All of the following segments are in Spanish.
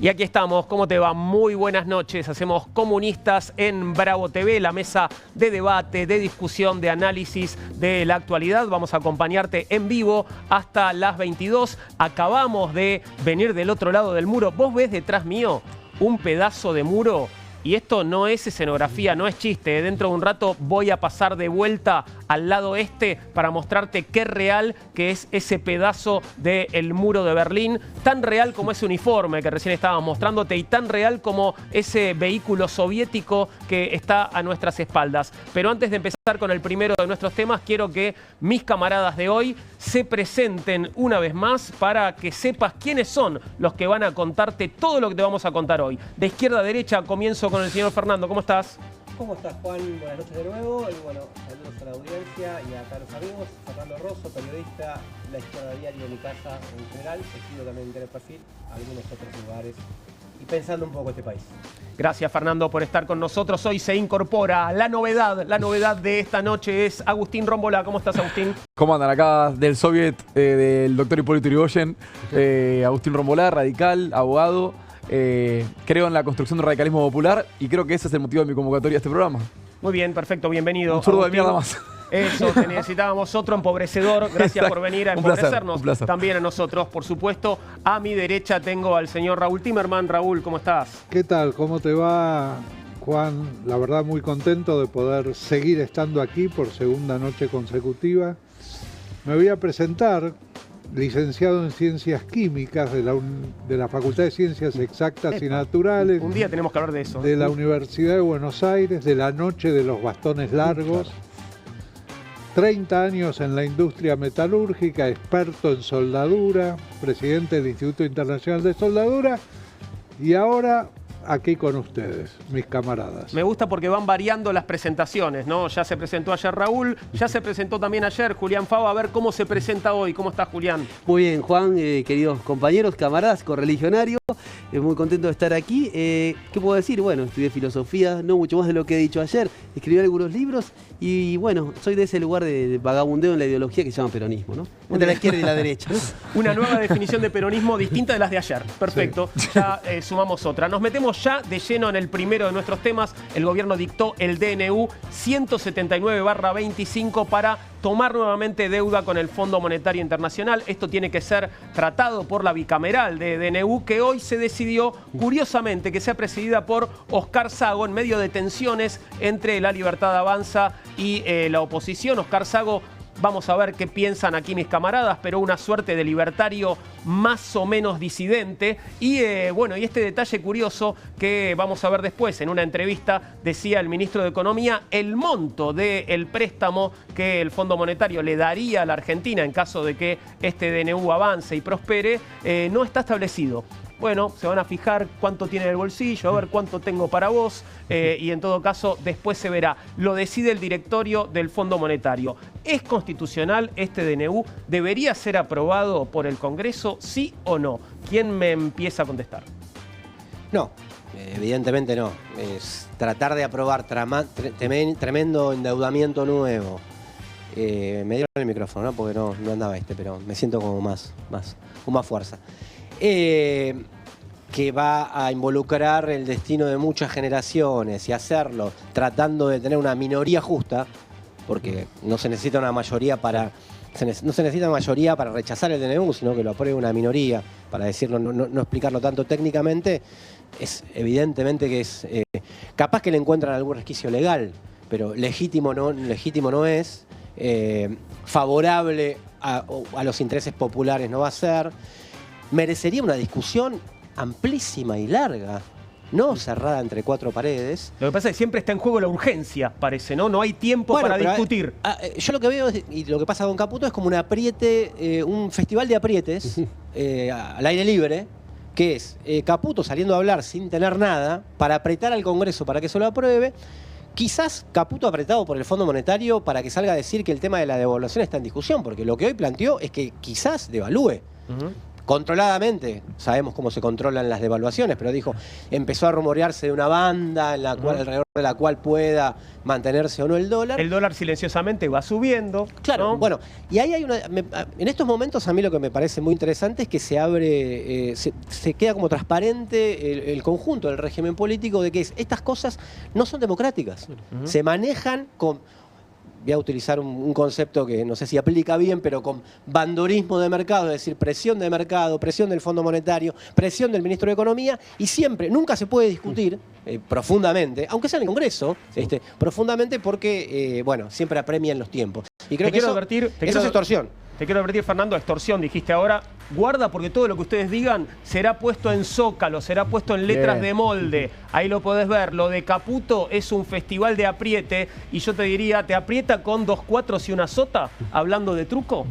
Y aquí estamos, ¿cómo te va? Muy buenas noches. Hacemos Comunistas en Bravo TV, la mesa de debate, de discusión, de análisis de la actualidad. Vamos a acompañarte en vivo hasta las 22. Acabamos de venir del otro lado del muro. ¿Vos ves detrás mío un pedazo de muro? Y esto no es escenografía, no es chiste. Dentro de un rato voy a pasar de vuelta al lado este para mostrarte qué real que es ese pedazo del muro de Berlín. Tan real como ese uniforme que recién estábamos mostrándote y tan real como ese vehículo soviético que está a nuestras espaldas. Pero antes de empezar con el primero de nuestros temas, quiero que mis camaradas de hoy se presenten una vez más para que sepas quiénes son los que van a contarte todo lo que te vamos a contar hoy. De izquierda a derecha comienzo con el señor Fernando. ¿Cómo estás? ¿Cómo estás, Juan? Buenas noches de nuevo. Y bueno, saludos a la audiencia y a los amigos. Fernando Rosso, periodista, La Izquierda Diario, mi casa en general. Escribo también en Telepafil, algunos otros lugares. Y pensando un poco este país. Gracias, Fernando, por estar con nosotros. Hoy se incorpora la novedad de esta noche es Agustín Rombolá. ¿Cómo estás, Agustín? ¿Cómo andan? Acá del Soviet, del doctor Hipólito Yrigoyen, Agustín Rombolá, radical, abogado. Creo en la construcción del radicalismo popular y creo que ese es el motivo de mi convocatoria a este programa. Muy bien, perfecto, bienvenido. Un zurdo de Agustín. mierda más. Eso, te necesitábamos otro empobrecedor. Gracias por venir a empobrecernos. Un placer. También a nosotros, por supuesto. A mi derecha tengo al señor Raúl Timerman. Raúl, ¿cómo estás? ¿Qué tal? ¿Cómo te va, Juan? La verdad, muy contento de poder seguir estando aquí por segunda noche consecutiva. Me voy a presentar, licenciado en Ciencias Químicas de la Facultad de Ciencias Exactas y Naturales. Un día tenemos que hablar de eso. De la Universidad de Buenos Aires, de la noche de los bastones largos. 30 años en la industria metalúrgica, experto en soldadura, presidente del Instituto Internacional de Soldadura y ahora aquí con ustedes, mis camaradas. Me gusta porque van variando las presentaciones, ¿no? Ya se presentó ayer Raúl, ya se presentó también ayer Julián Fava. A ver cómo se presenta hoy. ¿Cómo está, Julián? Muy bien, Juan, queridos compañeros, camaradas, correligionarios. Muy contento de estar aquí. ¿Qué puedo decir? Bueno, estudié filosofía, no mucho más de lo que he dicho ayer. Escribí algunos libros y bueno, soy de ese lugar de vagabundeo en la ideología que se llama peronismo, ¿no? Entre la izquierda y la derecha, ¿no? Una nueva definición de peronismo distinta de las de ayer. Perfecto. Sí. Ya sumamos otra. Nos metemos ya de lleno en el primero de nuestros temas. El gobierno dictó el DNU 179/25 para tomar nuevamente deuda con el Fondo Monetario Internacional. Esto tiene que ser tratado por la bicameral de DNU, que hoy se decidió, curiosamente, que sea presidida por Oscar Sago en medio de tensiones entre La Libertad Avanza y la oposición. Oscar Sago, vamos a ver qué piensan aquí mis camaradas, pero una suerte de libertario más o menos disidente. Y bueno, y este detalle curioso que vamos a ver después en una entrevista, decía el ministro de Economía, el monto del préstamo que el Fondo Monetario le daría a la Argentina en caso de que este DNU avance y prospere, no está establecido. Bueno, se van a fijar cuánto tiene en el bolsillo, a ver cuánto tengo para vos, y en todo caso después se verá. Lo decide el directorio del Fondo Monetario. ¿Es constitucional este DNU? ¿Debería ser aprobado por el Congreso, sí o no? ¿Quién me empieza a contestar? No, evidentemente no. Es tratar de aprobar tremendo endeudamiento nuevo. Me dieron el micrófono, ¿no? Porque no andaba pero me siento como con más fuerza. Que va a involucrar el destino de muchas generaciones y hacerlo tratando de tener una minoría justa, porque no se necesita una mayoría para rechazar el DNU, sino que lo apruebe una minoría, para decirlo, no explicarlo tanto técnicamente. Es evidentemente que es capaz que le encuentran algún resquicio legal, pero legítimo no es, favorable a los intereses populares no va a ser. Merecería una discusión amplísima y larga, no cerrada entre cuatro paredes. Lo que pasa es que siempre está en juego la urgencia, parece, ¿no? No hay tiempo para discutir. Yo lo que veo, y lo que pasa con Caputo, es como un apriete, un festival de aprietes al aire libre, que es Caputo saliendo a hablar sin tener nada, para apretar al Congreso para que se lo apruebe. Quizás Caputo apretado por el Fondo Monetario para que salga a decir que el tema de la devaluación está en discusión, porque lo que hoy planteó es que quizás devalúe. controladamente, sabemos cómo se controlan las devaluaciones, pero dijo, empezó a rumorearse de una banda en la cual, alrededor de la cual pueda mantenerse o no el dólar. El dólar silenciosamente va subiendo. Claro, ¿no? bueno, y ahí hay en estos momentos a mí lo que me parece muy interesante es que se abre, se queda como transparente el conjunto del régimen político de que estas cosas no son democráticas, se manejan con... Voy a utilizar un concepto que no sé si aplica bien, pero con bandorismo de mercado, es decir, presión de mercado, presión del Fondo Monetario, presión del Ministro de Economía, y siempre, nunca se puede discutir profundamente, aunque sea en el Congreso, profundamente porque, bueno, siempre apremian los tiempos. Y creo que eso es extorsión. Te quiero advertir, Fernando, extorsión, dijiste ahora. Guarda porque todo lo que ustedes digan será puesto en zócalo, será puesto en letras de molde. Ahí lo podés ver. Lo de Caputo es un festival de apriete y yo te diría, ¿te aprieta con 2 cuatros y una sota? Hablando de truco.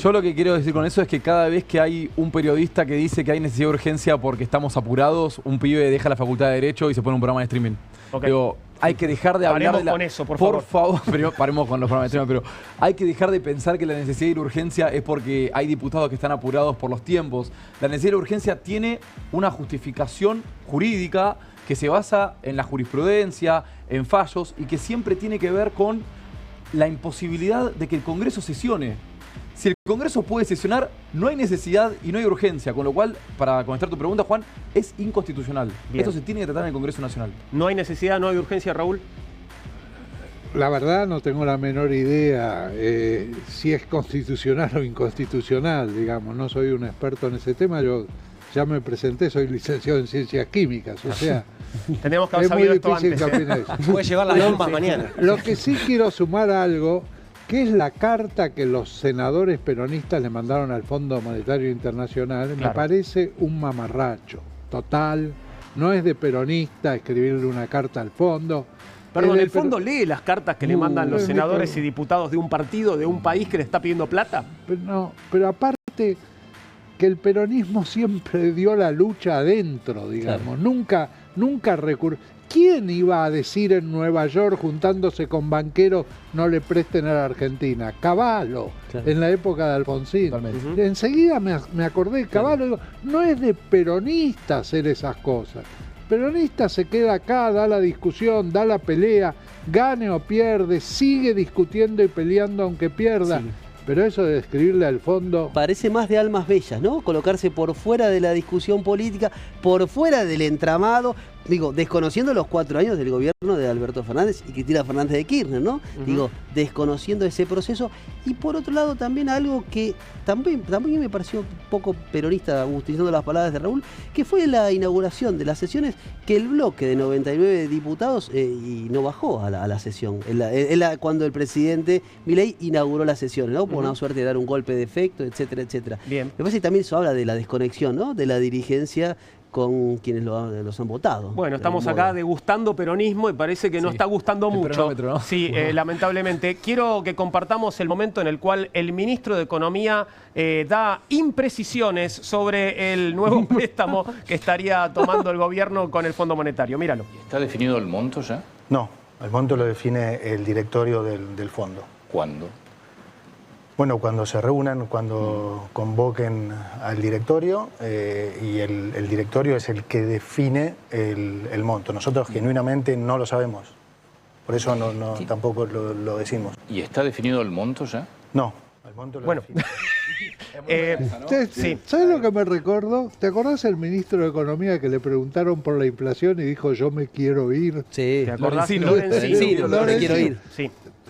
Yo lo que quiero decir con eso es que cada vez que hay un periodista que dice que hay necesidad de urgencia porque estamos apurados, un pibe deja la facultad de Derecho y se pone un programa de streaming. Okay. Digo, hay que dejar de hablar Paremos con eso, por favor. Pero paremos con los programas de streaming, pero hay que dejar de pensar que la necesidad y la urgencia es porque hay diputados que están apurados por los tiempos. La necesidad y la urgencia tiene una justificación jurídica que se basa en la jurisprudencia, en fallos y que siempre tiene que ver con la imposibilidad de que el Congreso sesione. Si el Congreso puede sesionar, no hay necesidad y no hay urgencia, con lo cual, para contestar tu pregunta, Juan, es inconstitucional. Bien. Esto se tiene que tratar en el Congreso Nacional. No hay necesidad, no hay urgencia, Raúl. La verdad no tengo la menor idea si es constitucional o inconstitucional, digamos. No soy un experto en ese tema. Yo ya me presenté, soy licenciado en Ciencias Químicas, o sea... Tenemos que haber es muy sabido esto difícil antes. que opine eso. Puede llevar las bombas mañana. Lo que sí quiero sumar algo, que es la carta que los senadores peronistas le mandaron al Fondo Monetario Internacional, Claro. me parece un mamarracho total. No es de peronista escribirle una carta al fondo. Perdón, Es de ¿el fondo lee las cartas que le mandan los es de senadores pero- y diputados de un partido, de un país que le está pidiendo plata? Pero aparte que el peronismo siempre dio la lucha adentro, digamos. Nunca recurrió. ¿Quién iba a decir en Nueva York, juntándose con banqueros, no le presten a la Argentina? Cavallo, Claro. en la época de Alfonsín. Totalmente. Enseguida me acordé, Cavallo, digo, no es de peronista hacer esas cosas. Peronista se queda acá, da la discusión, da la pelea, gane o pierde, sigue discutiendo y peleando aunque pierda. Sí. Pero eso de escribirle al fondo... Parece más de almas bellas, ¿no? Colocarse por fuera de la discusión política, por fuera del entramado, digo, desconociendo los 4 años del gobierno de Alberto Fernández y Cristina Fernández de Kirchner, ¿no? Digo, desconociendo ese proceso. Y por otro lado también algo que también me pareció un poco peronista, utilizando las palabras de Raúl, que fue la inauguración de las sesiones que el bloque de 99 diputados y no bajó a la sesión. Cuando el presidente Milei inauguró las sesiones, ¿no? Por una suerte de dar un golpe de efecto, etcétera, etcétera. Bien. Me parece que también eso habla de la desconexión, ¿no? De la dirigencia con quienes los han votado. Bueno, de estamos algún acá modo. degustando peronismo y parece que no Sí, está gustando el mucho. peronómetro, ¿no? Sí, lamentablemente. Quiero que compartamos el momento en el cual el ministro de Economía da imprecisiones sobre el nuevo préstamo que estaría tomando el gobierno con el Fondo Monetario. Míralo. ¿Está definido el monto ya? No, el monto lo define el directorio del fondo. ¿Cuándo? Bueno, cuando se reúnan, cuando convoquen al directorio y el directorio es el que define el monto. Nosotros genuinamente no lo sabemos, por eso tampoco lo decimos. ¿Y está definido el monto ya? No, el monto lo Bueno. define. Sí. ¿Sabes lo que me recordó? ¿Te acordás el ministro de Economía que le preguntaron por la inflación y dijo yo me quiero ir? Sí. ¿Te acordás? Lorenzino. Lorenzino. No me quiero ir. Sí.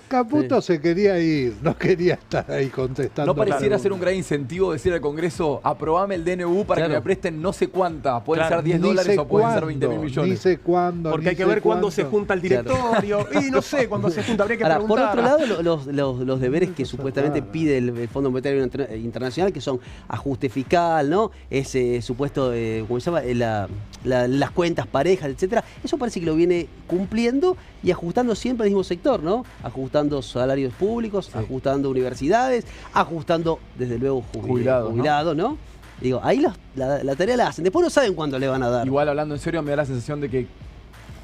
Caputo se quería ir, no quería estar ahí contestando. No pareciera preguntas. ser un gran incentivo decir al Congreso, aprobame el DNU para Claro. que me presten no sé cuánta. Pueden Claro. ser 10 Ni dólares sé o pueden ser cuándo, 20.000 millones. Ni sé cuándo. Porque ni hay que sé ver cuándo se cuánto. junta el directorio. Y no sé, cuándo se junta, habría que Ahora, por preguntar. otro lado, los deberes que supuestamente pide el Fondo Monetario Internacional, que son ajuste fiscal, ¿no? Ese supuesto, ¿cómo se llama? Las cuentas parejas, etcétera. Eso parece que lo viene cumpliendo y ajustando siempre al mismo sector, ¿no? Ajustando salarios públicos, ajustando universidades, ajustando, desde luego, jubilados, ¿no? Digo, ahí la tarea la hacen. Después no saben cuándo le van a dar. Igual hablando en serio, me da la sensación de que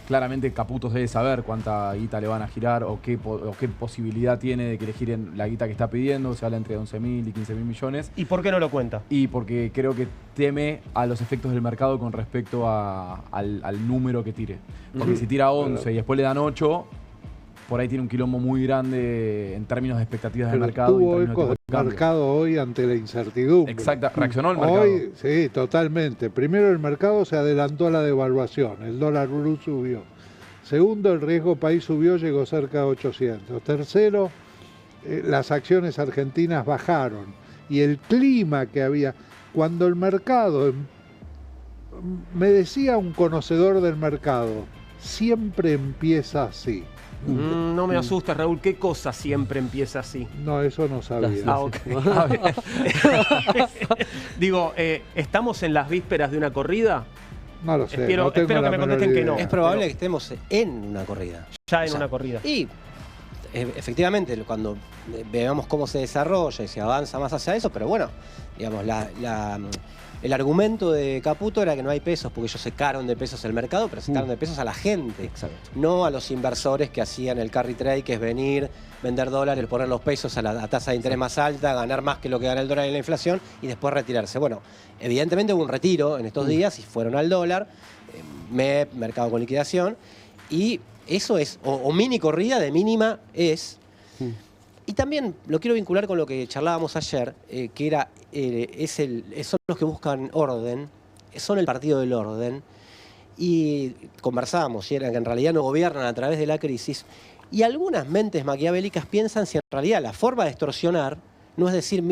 claramente Caputo debe saber cuánta guita le van a girar o qué posibilidad tiene de que le giren la guita que está pidiendo. Se habla entre 11.000 y 15.000 millones. ¿Y por qué no lo cuenta? Y porque creo que teme a los efectos del mercado con respecto al número que tire. Porque si tira 11 y después le dan 8, por ahí tiene un quilombo muy grande en términos de expectativas del mercado. Tuvo ecos del mercado hoy ante la incertidumbre. Exacto, reaccionó el mercado. Hoy, sí, totalmente. Primero, el mercado se adelantó a la devaluación, el dólar blue subió. Segundo, el riesgo país subió, llegó cerca de 800. Tercero, las acciones argentinas bajaron. Y el clima que había, cuando el mercado, me decía un conocedor del mercado, siempre empieza así. No me asustes, Raúl. ¿Qué cosa siempre empieza así? No, eso no sabía. Ok. Digo, ¿estamos en las vísperas de una corrida? No lo sé. Espero no tengo que la me menor contesten que idea. no. Es probable que estemos en una corrida. Ya en una corrida. Y efectivamente, cuando veamos cómo se desarrolla y se avanza más hacia eso, pero bueno, digamos, el argumento de Caputo era que no hay pesos, porque ellos secaron de pesos el mercado, pero secaron de pesos a la gente, no a los inversores que hacían el carry trade, que es venir, vender dólares, poner los pesos a la tasa de interés más alta, ganar más que lo que gana el dólar en la inflación y después retirarse. Bueno, evidentemente hubo un retiro en estos días y fueron al dólar, MEP, mercado con liquidación, y eso es, o mini corrida de mínima es. Y también lo quiero vincular con lo que charlábamos ayer, que era, son los que buscan orden, son el partido del orden, y conversábamos, y era que en realidad no gobiernan a través de la crisis, y algunas mentes maquiavélicas piensan si en realidad la forma de extorsionar no es decir,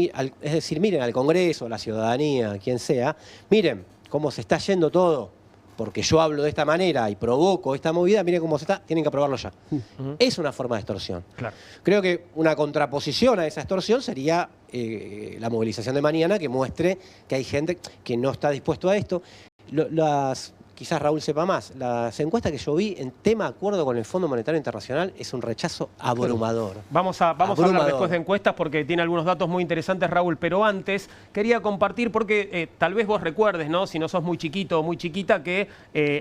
miren al Congreso, a la ciudadanía, a quien sea, miren cómo se está yendo todo, porque yo hablo de esta manera y provoco esta movida, miren cómo se está, tienen que aprobarlo ya. Es una forma de extorsión. Claro. Creo que una contraposición a esa extorsión sería la movilización de mañana, que muestre que hay gente que no está dispuesto a esto. Quizás Raúl sepa más, las encuestas que yo vi en tema acuerdo con el Fondo Monetario Internacional es un rechazo abrumador. Vamos a hablar después de encuestas porque tiene algunos datos muy interesantes, Raúl, pero antes quería compartir, porque tal vez vos recuerdes, ¿no? Si no sos muy chiquito o muy chiquita, que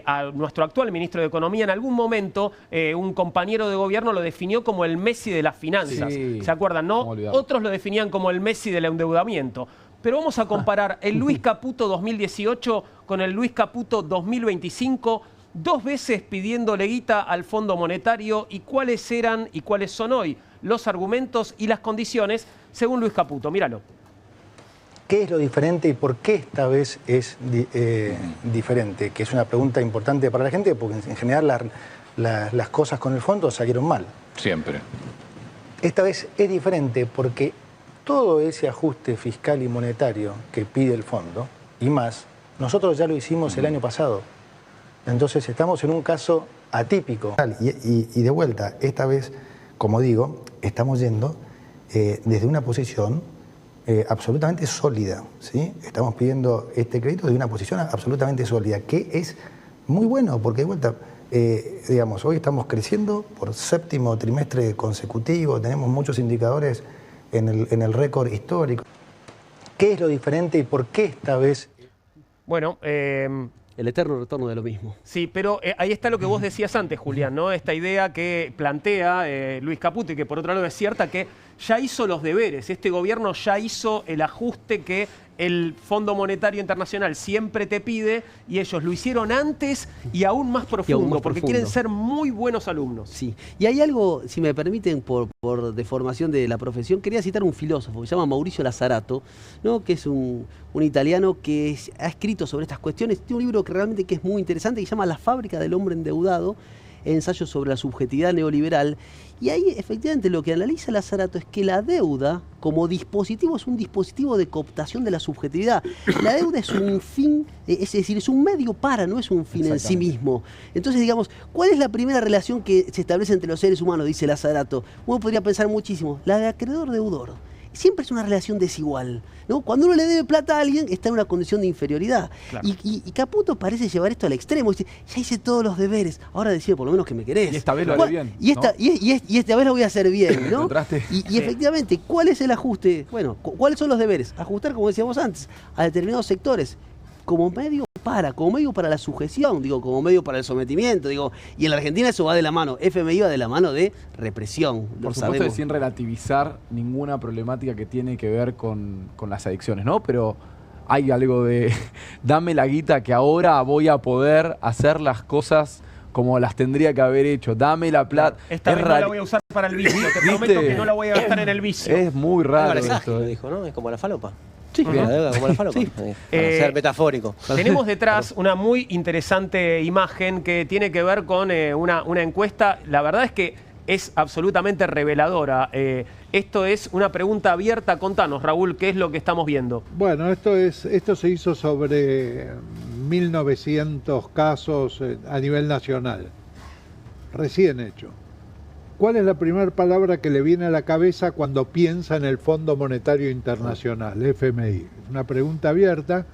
a nuestro actual ministro de Economía en algún momento un compañero de gobierno lo definió como el Messi de las finanzas. Sí. ¿Se acuerdan, no? Otros lo definían como el Messi del endeudamiento. Pero vamos a comparar el Luis Caputo 2018 con el Luis Caputo 2025, 2 veces pidiéndole guita al Fondo Monetario, y cuáles eran y cuáles son hoy los argumentos y las condiciones según Luis Caputo. Míralo. ¿Qué es lo diferente y por qué esta vez es diferente? Que es una pregunta importante para la gente, porque en general las cosas con el fondo salieron mal. Siempre. Esta vez es diferente porque todo ese ajuste fiscal y monetario que pide el fondo, y más, nosotros ya lo hicimos el año pasado. Entonces estamos en un caso atípico. Y de vuelta, esta vez, como digo, estamos yendo desde una posición absolutamente sólida, ¿sí? Estamos pidiendo este crédito de una posición absolutamente sólida, que es muy bueno, porque de vuelta, digamos, hoy estamos creciendo por 7º trimestre consecutivo, tenemos muchos indicadores en el récord histórico. ¿Qué es lo diferente y por qué esta vez? Bueno, el eterno retorno de lo mismo. sí, pero ahí está lo que vos decías antes, Julián, ¿no? Esta idea que plantea Luis Caputo y que por otro lado es cierta, que ya hizo los deberes. Este gobierno ya hizo el ajuste que el Fondo Monetario Internacional siempre te pide, y ellos lo hicieron antes y aún más profundo, porque quieren ser muy buenos alumnos. Sí, y hay algo, si me permiten, por deformación de la profesión, quería citar un filósofo que se llama Mauricio Lazzarato, ¿no? Que es un italiano que ha escrito sobre estas cuestiones. Tiene un libro que realmente que es muy interesante, que se llama La fábrica del hombre endeudado, ensayos sobre la subjetividad neoliberal. Y ahí efectivamente lo que analiza Lazzarato es que la deuda como dispositivo es un dispositivo de cooptación de la subjetividad. La deuda es un fin, es decir, es un medio para, no es un fin en sí mismo. Entonces, digamos, ¿cuál es la primera relación que se establece entre los seres humanos? Dice Lazzarato. Uno podría pensar muchísimo, la de acreedor-deudor. Siempre es una relación desigual, ¿no? Cuando uno le debe plata a alguien, está en una condición de inferioridad. Claro. Y Caputo parece llevar esto al extremo. Dice, ya hice todos los deberes, ahora decide por lo menos que me querés. Y esta vez lo haré bien. Y esta vez lo voy a hacer bien, ¿no? Y efectivamente, ¿cuál es el ajuste? Bueno, ¿cuáles son los deberes? Ajustar, como decíamos antes, a determinados sectores como medio como medio para la sujeción, digo, como medio para el sometimiento, digo, y en la Argentina eso va de la mano, FMI va de la mano de represión, Por lo supuesto, sabemos. sin relativizar ninguna problemática que tiene que ver con las adicciones, ¿no? Pero hay algo de, dame la guita que ahora voy a poder hacer las cosas como las tendría que haber hecho. Dame la plata. Esta vez no la voy a usar para el vicio. Te prometo que no la voy a gastar en el vicio. Es muy raro Álvarez esto. lo dijo, ¿no? Es como la falopa. Sí, La deuda como la falopa. Sí. Para ser metafórico. Tenemos detrás una muy interesante imagen que tiene que ver con una encuesta. La verdad es que es absolutamente reveladora. Esto es una pregunta abierta. Contanos, Raúl, ¿qué es lo que estamos viendo? Bueno, esto se hizo sobre 1900 casos a nivel nacional, recién hecho. ¿Cuál es la primera palabra que le viene a la cabeza cuando piensa en el Fondo Monetario Internacional, FMI? Una pregunta abierta,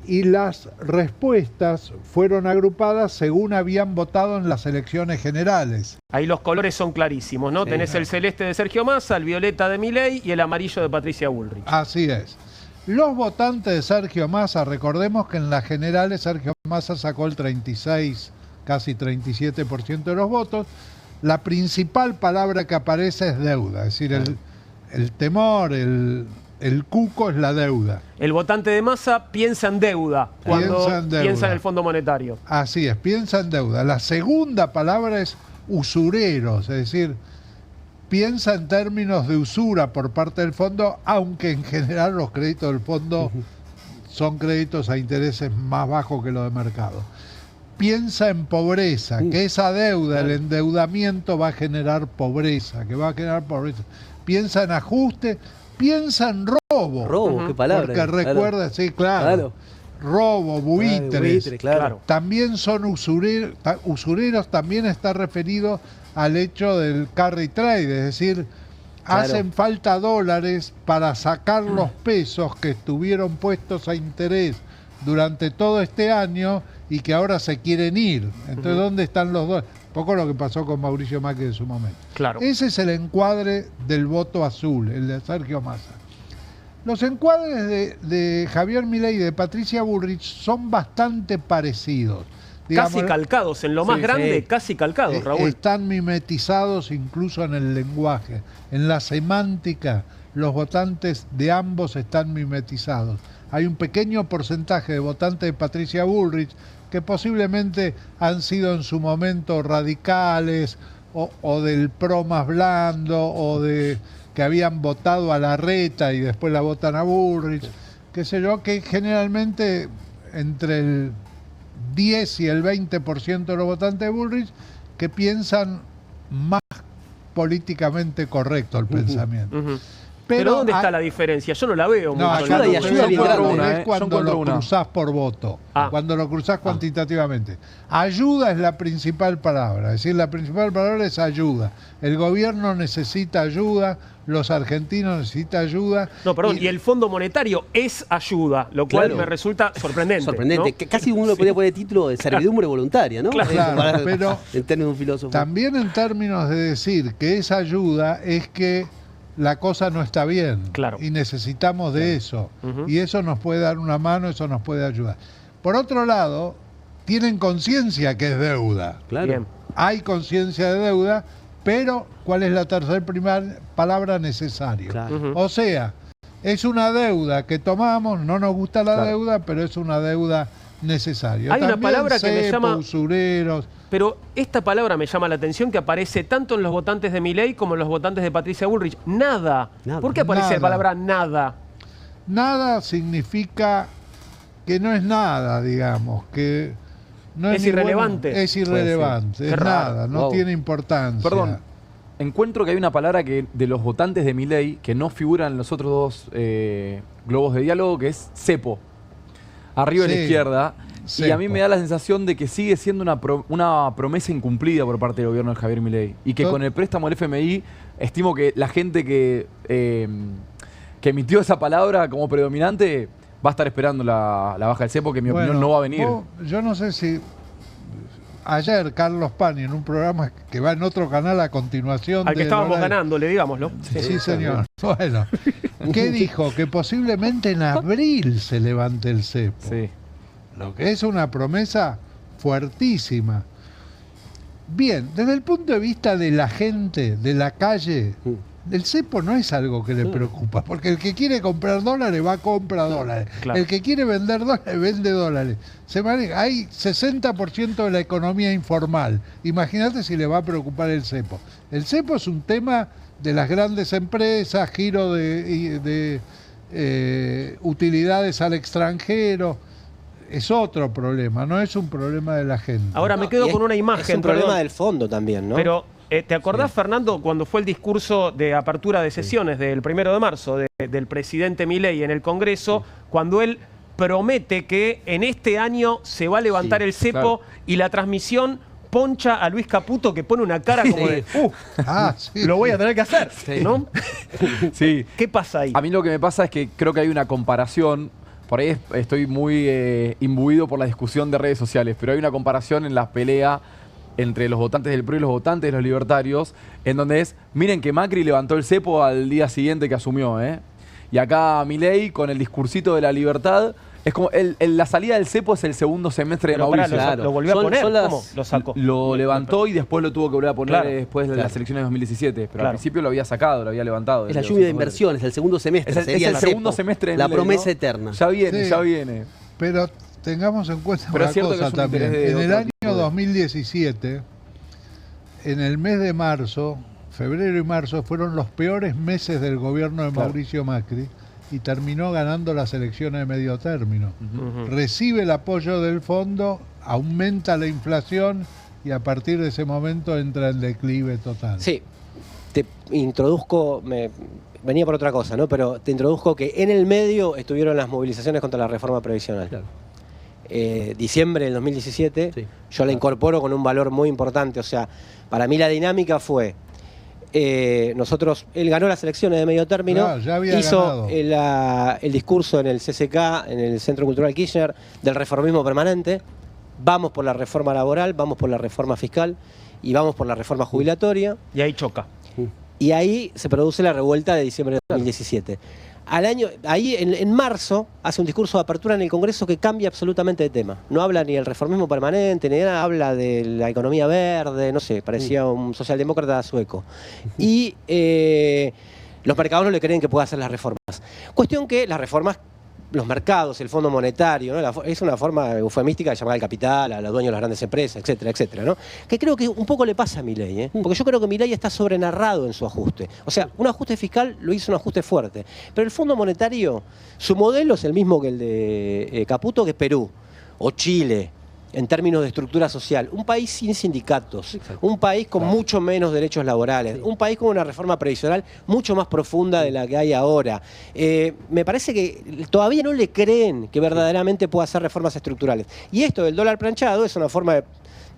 y las respuestas fueron agrupadas según habían votado en las elecciones generales. Ahí los colores son clarísimos, ¿no? Sí. Tenés el celeste de Sergio Massa, el violeta de Milei y el amarillo de Patricia Bullrich. Así es. Los votantes de Sergio Massa, recordemos que en las generales Sergio Massa sacó el 36, casi 37% de los votos. La principal palabra que aparece es deuda, es decir, el temor, el cuco es la deuda. El votante de Massa piensa en deuda cuando Piensa en deuda. piensa en el Fondo Monetario. Así es, piensa en deuda. La segunda palabra es usureros, es decir, piensa en términos de usura por parte del fondo, aunque en general los créditos del fondo son créditos a intereses más bajos que los de mercado. Piensa en pobreza, que esa deuda, el endeudamiento va a generar pobreza, Piensa en ajuste, piensa en robo. Robo, qué palabra. Porque recuerda, sí, claro. Robo, buitres. Claro. También son usureros, también está referido al hecho del carry trade, es decir, hacen falta dólares para sacar los pesos que estuvieron puestos a interés durante todo este año y que ahora se quieren ir. Entonces, ¿dónde están los dólares? Un poco lo que pasó con Mauricio Macri en su momento. Claro. Ese es el encuadre del voto azul, el de Sergio Massa. Los encuadres de Javier Milei y de Patricia Bullrich son bastante parecidos. Casi calcados, en lo más grande, casi calcados, Raúl. Están mimetizados incluso en el lenguaje, en la semántica, los votantes de ambos están mimetizados. Hay un pequeño porcentaje de votantes de Patricia Bullrich que posiblemente han sido en su momento radicales o del PRO más blando o de que habían votado a Larreta y después la votan a Bullrich, qué sé yo, que generalmente entre el 10 y el 20% de los votantes de Bullrich que piensan más políticamente correcto el pensamiento. Pero ¿dónde está la diferencia? Yo no la veo no, mucho. ayuda y ayuda bien grande, es cuando lo cruzás por voto, cuando lo cruzás cuantitativamente. Ayuda es la principal palabra, es decir, la principal palabra es ayuda. El gobierno necesita ayuda, los argentinos necesitan ayuda. No, perdón, y el Fondo Monetario es ayuda, lo cual me resulta sorprendente. Sorprendente, ¿no? que casi uno podría poner título de servidumbre voluntaria, ¿no? Claro, pero en términos de un filósofo. también en términos de decir que esa ayuda es que la cosa no está bien y necesitamos de eso. Y eso nos puede dar una mano, eso nos puede ayudar. Por otro lado, tienen conciencia que es deuda. Claro. Bien. Hay conciencia de deuda, pero ¿cuál es la tercera palabra? Necesario. Claro. O sea, es una deuda que tomamos, no nos gusta la deuda, pero es una deuda necesaria. Hay una palabra que me llama... usureros. Pero esta palabra me llama la atención, que aparece tanto en los votantes de Milei como en los votantes de Patricia Bullrich. Nada. ¿Por qué aparece la palabra nada? Nada significa que no es nada, digamos, que no es irrelevante. Es irrelevante, es nada, no tiene importancia. Perdón, encuentro que hay una palabra que de los votantes de Milei que no figura en los otros dos globos de diálogo, que es cepo. Arriba a la izquierda. Cepo. Y a mí me da la sensación de que sigue siendo una promesa incumplida por parte del gobierno de Javier Milei. Y que con el préstamo del FMI, estimo que la gente que emitió esa palabra como predominante va a estar esperando la baja del cepo, que en mi opinión no va a venir. Yo no sé si... Ayer Carlos Pani, en un programa que va en otro canal a continuación... Al que estábamos ganándole, digámoslo. Sí, señor. Bueno, ¿qué dijo? Que posiblemente en abril se levante el cepo. Sí. lo que es una promesa fuertísima. Bien, desde el punto de vista de la gente, de la calle, el cepo no es algo que le preocupa, porque el que quiere comprar dólares va a comprar dólares. Claro. El que quiere vender dólares, vende dólares. Hay 60% de la economía informal. Imagínate si le va a preocupar el cepo. El cepo es un tema de las grandes empresas, giro de utilidades al extranjero. Es otro problema, no es un problema de la gente. Ahora me quedo con una imagen. Es un problema perdón. del fondo también, ¿no? Pero, ¿te acordás, Fernando, cuando fue el discurso de apertura de sesiones del 1 de marzo del presidente Milei en el Congreso, cuando él promete que en este año se va a levantar el cepo, claro. y la transmisión poncha a Luis Caputo, que pone una cara como de, Sí. lo voy a tener que hacer, ¿no? Sí. ¿Qué pasa ahí? A mí lo que me pasa es que creo que hay una comparación. Por ahí estoy muy imbuido por la discusión de redes sociales, pero hay una comparación en la pelea entre los votantes del PRO y los votantes de los libertarios, en donde miren que Macri levantó el cepo al día siguiente que asumió, ¿eh? Y acá Milei, con el discursito de la libertad, es como la salida del cepo es el segundo semestre de Pero pará, Mauricio. lo volvió a poner, son las- ¿cómo lo sacó? Lo levantó y después lo tuvo que volver a poner Claro, después de las elecciones de 2017. Pero Claro. al principio lo había sacado, lo había levantado. Es la lluvia de inversiones, el segundo semestre. Es el sería segundo cepo, semestre de la Milei, promesa ¿no? eterna. Ya viene, Sí. ya viene. Pero tengamos en cuenta Pero una es cierto que cosa es un también. interés de En el otro año tipo de- 2017, en el mes de marzo, febrero y marzo, fueron los peores meses del gobierno de Mauricio Macri y terminó ganando las elecciones de medio término. Recibe el apoyo del fondo, aumenta la inflación y a partir de ese momento entra en declive total. Sí, te introduzco, venía por otra cosa, ¿no? Pero te introduzco que en el medio estuvieron las movilizaciones contra la reforma previsional. Claro. Diciembre del 2017, Sí. yo la incorporo con un valor muy importante. O sea, para mí la dinámica fue, él ganó las elecciones de medio término, Claro, ya había hizo ganado. el discurso en el CCK, en el Centro Cultural Kirchner, del reformismo permanente. Vamos por la reforma laboral, vamos por la reforma fiscal y vamos por la reforma jubilatoria. Y ahí choca. Y ahí se produce la revuelta de diciembre de 2017. Ahí en marzo hace un discurso de apertura en el Congreso que cambia absolutamente de tema. No habla ni del reformismo permanente, ni nada, habla de la economía verde, no sé, parecía un socialdemócrata sueco. Y los mercados no le creen que pueda hacer las reformas. Cuestión que las reformas, los mercados, el Fondo Monetario, ¿no? Es una forma eufemística de llamar al capital, a los dueños de las grandes empresas, etcétera, etcétera, ¿no? Que creo que un poco le pasa a Milei, ¿eh? Porque yo creo que Milei está sobrenarrado en su ajuste. O sea, un ajuste fiscal lo hizo un ajuste fuerte. Pero el Fondo Monetario, su modelo es el mismo que el de Caputo, que es Perú o Chile, en términos de estructura social. Un país sin sindicatos, un país con mucho menos derechos laborales, un país con una reforma previsional mucho más profunda de la que hay ahora. Me parece que todavía no le creen que verdaderamente pueda hacer reformas estructurales. Y esto del dólar planchado es una forma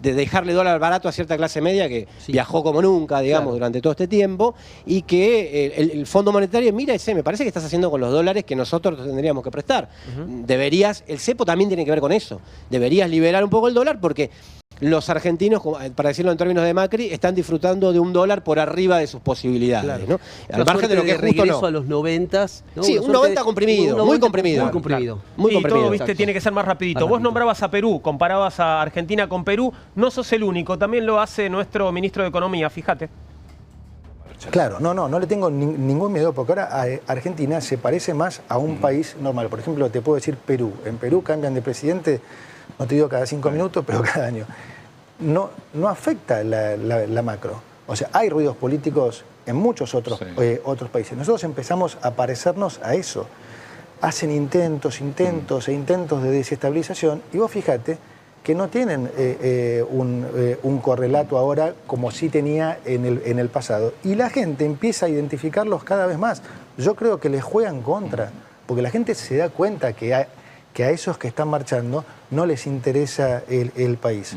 de dejarle dólar barato a cierta clase media que viajó como nunca, digamos, durante todo este tiempo, y que el Fondo Monetario mira y dice, me parece que estás haciendo con los dólares que nosotros tendríamos que prestar. Deberías, el cepo también tiene que ver con eso, deberías liberar un poco el dólar porque los argentinos, para decirlo en términos de Macri, están disfrutando de un dólar por arriba de sus posibilidades, ¿no? Al margen de lo que es justo, regreso no. a los 90s. ¿no? Sí, Una un suerte 90 comprimido, muy comprimido. Muy comprimido. Muy y comprimido. todo, viste, tiene que ser más rapidito. Más Vos rapidito. nombrabas a Perú, comparabas a Argentina con Perú. No sos el único, también lo hace nuestro ministro de Economía, fíjate. Claro, no le tengo ningún miedo, porque ahora Argentina se parece más a un país normal. Por ejemplo, te puedo decir Perú. En Perú cambian de presidente, no te digo cada 5 minutos, pero cada año. No afecta la macro. O sea, hay ruidos políticos en muchos otros países. Nosotros empezamos a parecernos a eso. Hacen intentos de desestabilización, y vos fíjate que no tienen un correlato ahora como sí tenía en el pasado. Y la gente empieza a identificarlos cada vez más. Yo creo que les juegan contra, porque la gente se da cuenta que a esos que están marchando no les interesa el país.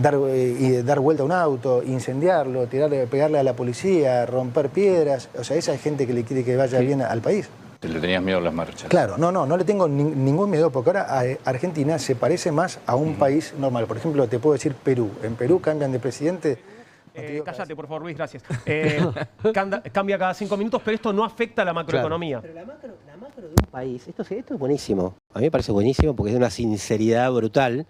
Dar vuelta a un auto, incendiarlo, pegarle a la policía, romper piedras. O sea, esa es gente que le quiere que vaya bien al país. Le tenías miedo a las marchas. Claro, no le tengo ningún miedo, porque ahora Argentina se parece más a un país normal. Por ejemplo, te puedo decir Perú. En Perú cambian de presidente, Cállate, por favor, Luis, gracias. Cambia cada 5 minutos, pero esto no afecta a la macroeconomía. Pero la macro de un país, esto es buenísimo. A mí me parece buenísimo porque es de una sinceridad brutal.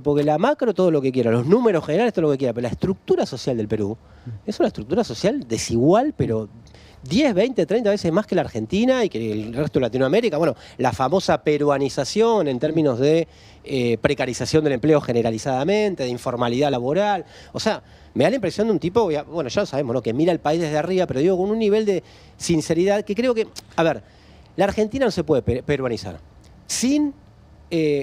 Porque la macro todo lo que quiera, los números generales todo lo que quiera, pero la estructura social del Perú es una estructura social desigual, pero 10, 20, 30 veces más que la Argentina y que el resto de Latinoamérica. Bueno, la famosa peruanización en términos de precarización del empleo generalizadamente, de informalidad laboral. O sea, me da la impresión de un tipo, bueno, ya lo sabemos, ¿no?, que mira el país desde arriba, pero digo, con un nivel de sinceridad que creo que, a ver, la Argentina no se puede peruanizar sin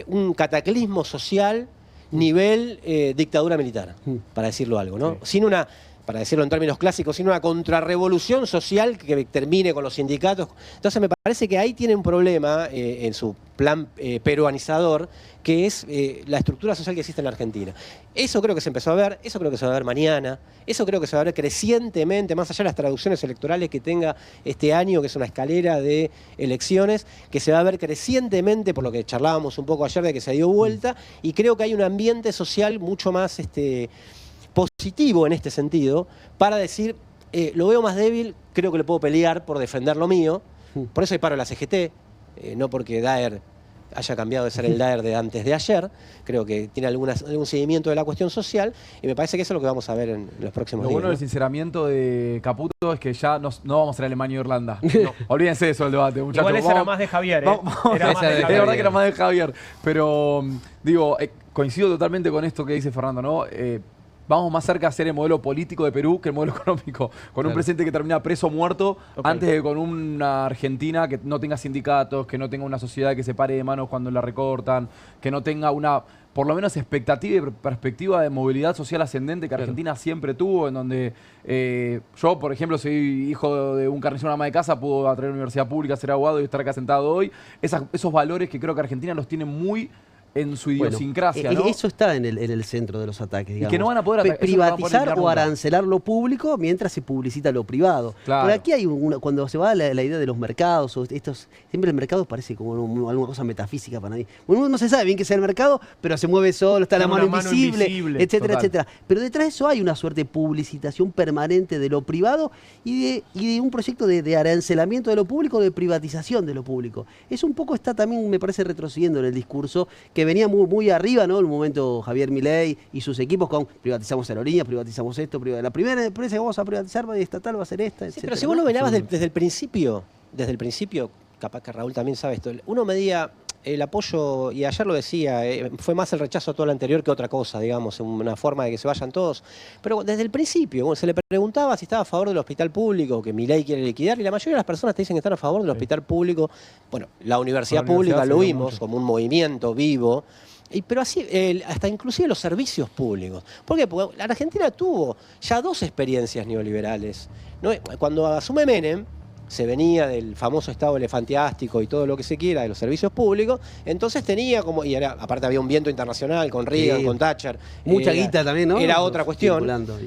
un cataclismo social nivel dictadura militar, para decirlo algo, ¿no? Sí. Sin una, para decirlo en términos clásicos, sin una contrarrevolución social que termine con los sindicatos. Entonces me parece que ahí tiene un problema en su plan peruanizador, que es la estructura social que existe en la Argentina. Eso creo que se empezó a ver, eso creo que se va a ver mañana, eso creo que se va a ver crecientemente, más allá de las traducciones electorales que tenga este año, que es una escalera de elecciones, que se va a ver crecientemente, por lo que charlábamos un poco ayer de que se dio vuelta, y creo que hay un ambiente social mucho más positivo en este sentido, para decir, lo veo más débil, creo que le puedo pelear por defender lo mío, por eso hay paro en la CGT, no porque Daer haya cambiado de ser el Daer de antes de ayer, creo que tiene algún seguimiento de la cuestión social, y me parece que eso es lo que vamos a ver en los próximos días. Lo bueno del sinceramiento de Caputo es que ya no vamos a ser Alemania y Irlanda. No, olvídense de eso el debate, muchachos. Igual ese era más de Javier, Era verdad que era más de Javier, pero digo, coincido totalmente con esto que dice Fernando, ¿no? Vamos más cerca a ser el modelo político de Perú que el modelo económico. Con un presidente que termina preso o muerto, antes de con una Argentina que no tenga sindicatos, que no tenga una sociedad que se pare de manos cuando la recortan, que no tenga una, por lo menos, expectativa y perspectiva de movilidad social ascendente que Argentina siempre tuvo, en donde yo, por ejemplo, soy hijo de un carnicero, una ama de casa, puedo atraer a la universidad pública, ser abogado y estar acá sentado hoy. Esos valores que creo que Argentina los tiene muy en su idiosincrasia, ¿no? Eso está en el centro de los ataques, digamos. Y que no van a poder privatizar o arancelar lo público mientras se publicita lo privado. Claro. Por aquí hay cuando se va la idea de los mercados, o siempre el mercado parece como alguna cosa metafísica para mí. Uno no se sabe bien qué sea el mercado, pero se mueve solo, está la mano invisible, etcétera, etcétera. Pero detrás de eso hay una suerte de publicitación permanente de lo privado y de un proyecto de arancelamiento de lo público, de privatización de lo público. Eso un poco está también, me parece, retrocediendo en el discurso que venía muy arriba, ¿no? En un momento Javier Milei y sus equipos con privatizamos aerolíneas, privatizamos esto, la primera empresa que vamos a privatizar estatal va a ser esta, etcétera. Pero si vos lo velabas desde el principio, capaz que Raúl también sabe esto, uno medía el apoyo, y ayer lo decía, fue más el rechazo a todo lo anterior que otra cosa, digamos, una forma de que se vayan todos. Pero desde el principio, cuando se le preguntaba si estaba a favor del hospital público, que Milei quiere liquidar, y la mayoría de las personas te dicen que están a favor del hospital público. Bueno, la universidad pública lo vimos como un movimiento vivo. Pero así, hasta inclusive los servicios públicos. ¿Por qué? Porque la Argentina tuvo ya 2 experiencias neoliberales, ¿no? Cuando asume Menem, se venía del famoso estado elefantiástico y todo lo que se quiera de los servicios públicos, entonces tenía como, y aparte había un viento internacional con Reagan, con Thatcher. Mucha guita también, ¿no? Era otra cuestión.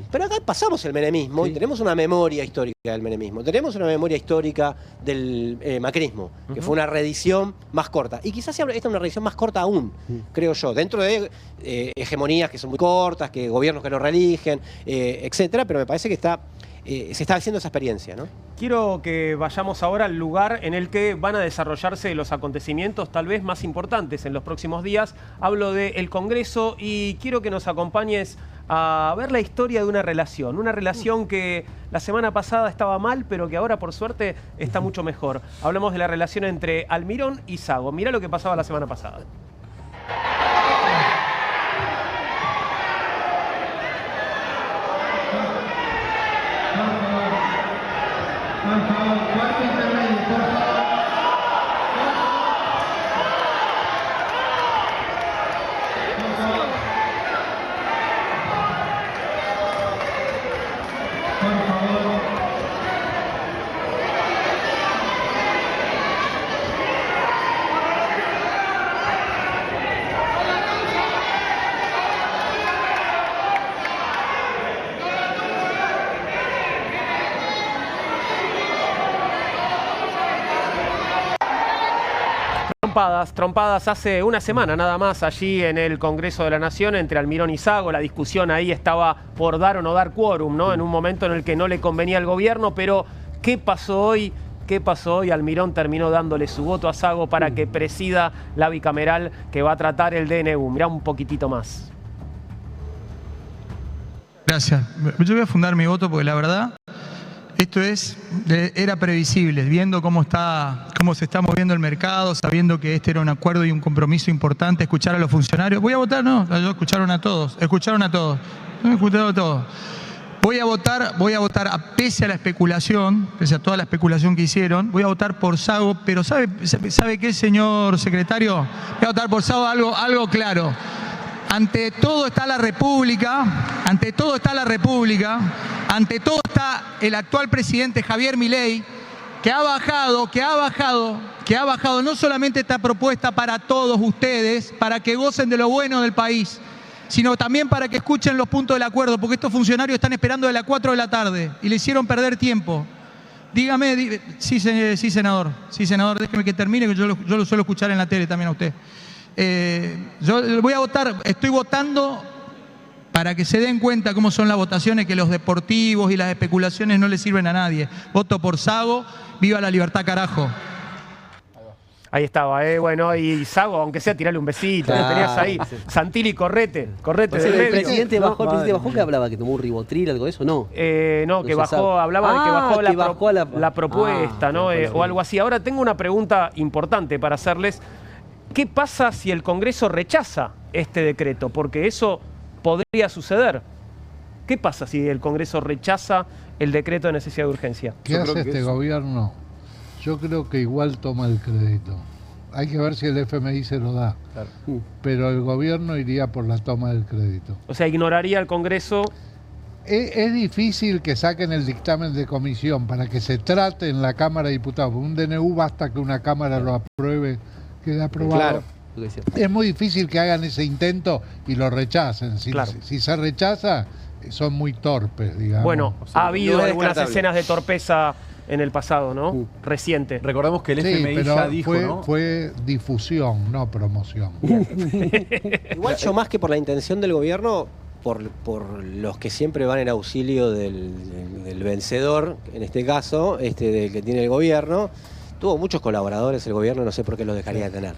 Pero acá pasamos el menemismo y tenemos una memoria histórica del menemismo. Tenemos una memoria histórica del macrismo, que fue una reedición más corta. Y quizás esta es una reedición más corta aún, creo yo, dentro de hegemonías que son muy cortas, que gobiernos que no reeligen, etcétera, pero me parece que se está haciendo esa experiencia, ¿no? Quiero que vayamos ahora al lugar en el que van a desarrollarse los acontecimientos tal vez más importantes en los próximos días. Hablo del Congreso y quiero que nos acompañes a ver la historia de una relación que la semana pasada estaba mal, pero que ahora por suerte está mucho mejor. Hablamos de la relación entre Almirón y Sago. Mirá lo que pasaba la semana pasada. Trompadas hace una semana nada más allí en el Congreso de la Nación entre Almirón y Sago. La discusión ahí estaba por dar o no dar quórum, ¿no? En un momento en el que no le convenía al gobierno, pero ¿qué pasó hoy? ¿Qué pasó hoy? Almirón terminó dándole su voto a Sago para que presida la bicameral que va a tratar el DNU. Mirá un poquitito más. Gracias. Yo voy a fundar mi voto porque la verdad, esto era previsible, viendo cómo se está moviendo el mercado, sabiendo que este era un acuerdo y un compromiso importante, escuchar a los funcionarios. ¿Voy a votar? No, ellos escucharon a todos. No, escucharon a todos. Voy a votar pese a la especulación, pese a toda la especulación que hicieron, voy a votar por Sago, pero ¿sabe qué, señor secretario? Voy a votar por Sago algo claro. Ante todo está la República, ante todo está el actual presidente Javier Milei, que ha bajado no solamente esta propuesta para todos ustedes, para que gocen de lo bueno del país, sino también para que escuchen los puntos del acuerdo, porque estos funcionarios están esperando de las 4 de la tarde y le hicieron perder tiempo. Dígame, sí, senador, déjeme que termine, que yo lo suelo escuchar en la tele también a usted. Yo voy a votar, estoy votando para que se den cuenta cómo son las votaciones, que los deportivos y las especulaciones no le sirven a nadie. Voto por Sago, viva la libertad, carajo. Ahí estaba, bueno, y Sago, aunque sea tirarle un besito, lo tenías ahí. Santilli, correte del medio. El presidente bajó que hablaba que tomó un ribotril, algo de eso, ¿no? No, que bajó, hablaba de que bajó la propuesta, ¿no? O algo así. Ahora tengo una pregunta importante para hacerles. ¿Qué pasa si el Congreso rechaza este decreto? Porque eso podría suceder. ¿Qué pasa si el Congreso rechaza el decreto de necesidad de urgencia? ¿Qué hace este gobierno? Yo creo que igual toma el crédito. Hay que ver si el FMI se lo da. Claro. Pero el gobierno iría por la toma del crédito. O sea, ignoraría el Congreso. Es difícil que saquen el dictamen de comisión para que se trate en la Cámara de Diputados. Un DNU basta que una Cámara lo apruebe, quede aprobado. Claro. Es muy difícil que hagan ese intento y lo rechacen. Si se rechaza, son muy torpes, digamos. Bueno, ha habido algunas escenas de torpeza en el pasado, ¿no? Reciente. Recordemos que el FMI ya dijo, ¿no? Fue difusión, no promoción. Igual yo, más que por la intención del gobierno, por los que siempre van en auxilio del vencedor, en este caso, del que tiene el gobierno, tuvo muchos colaboradores el gobierno, no sé por qué los dejaría de tener.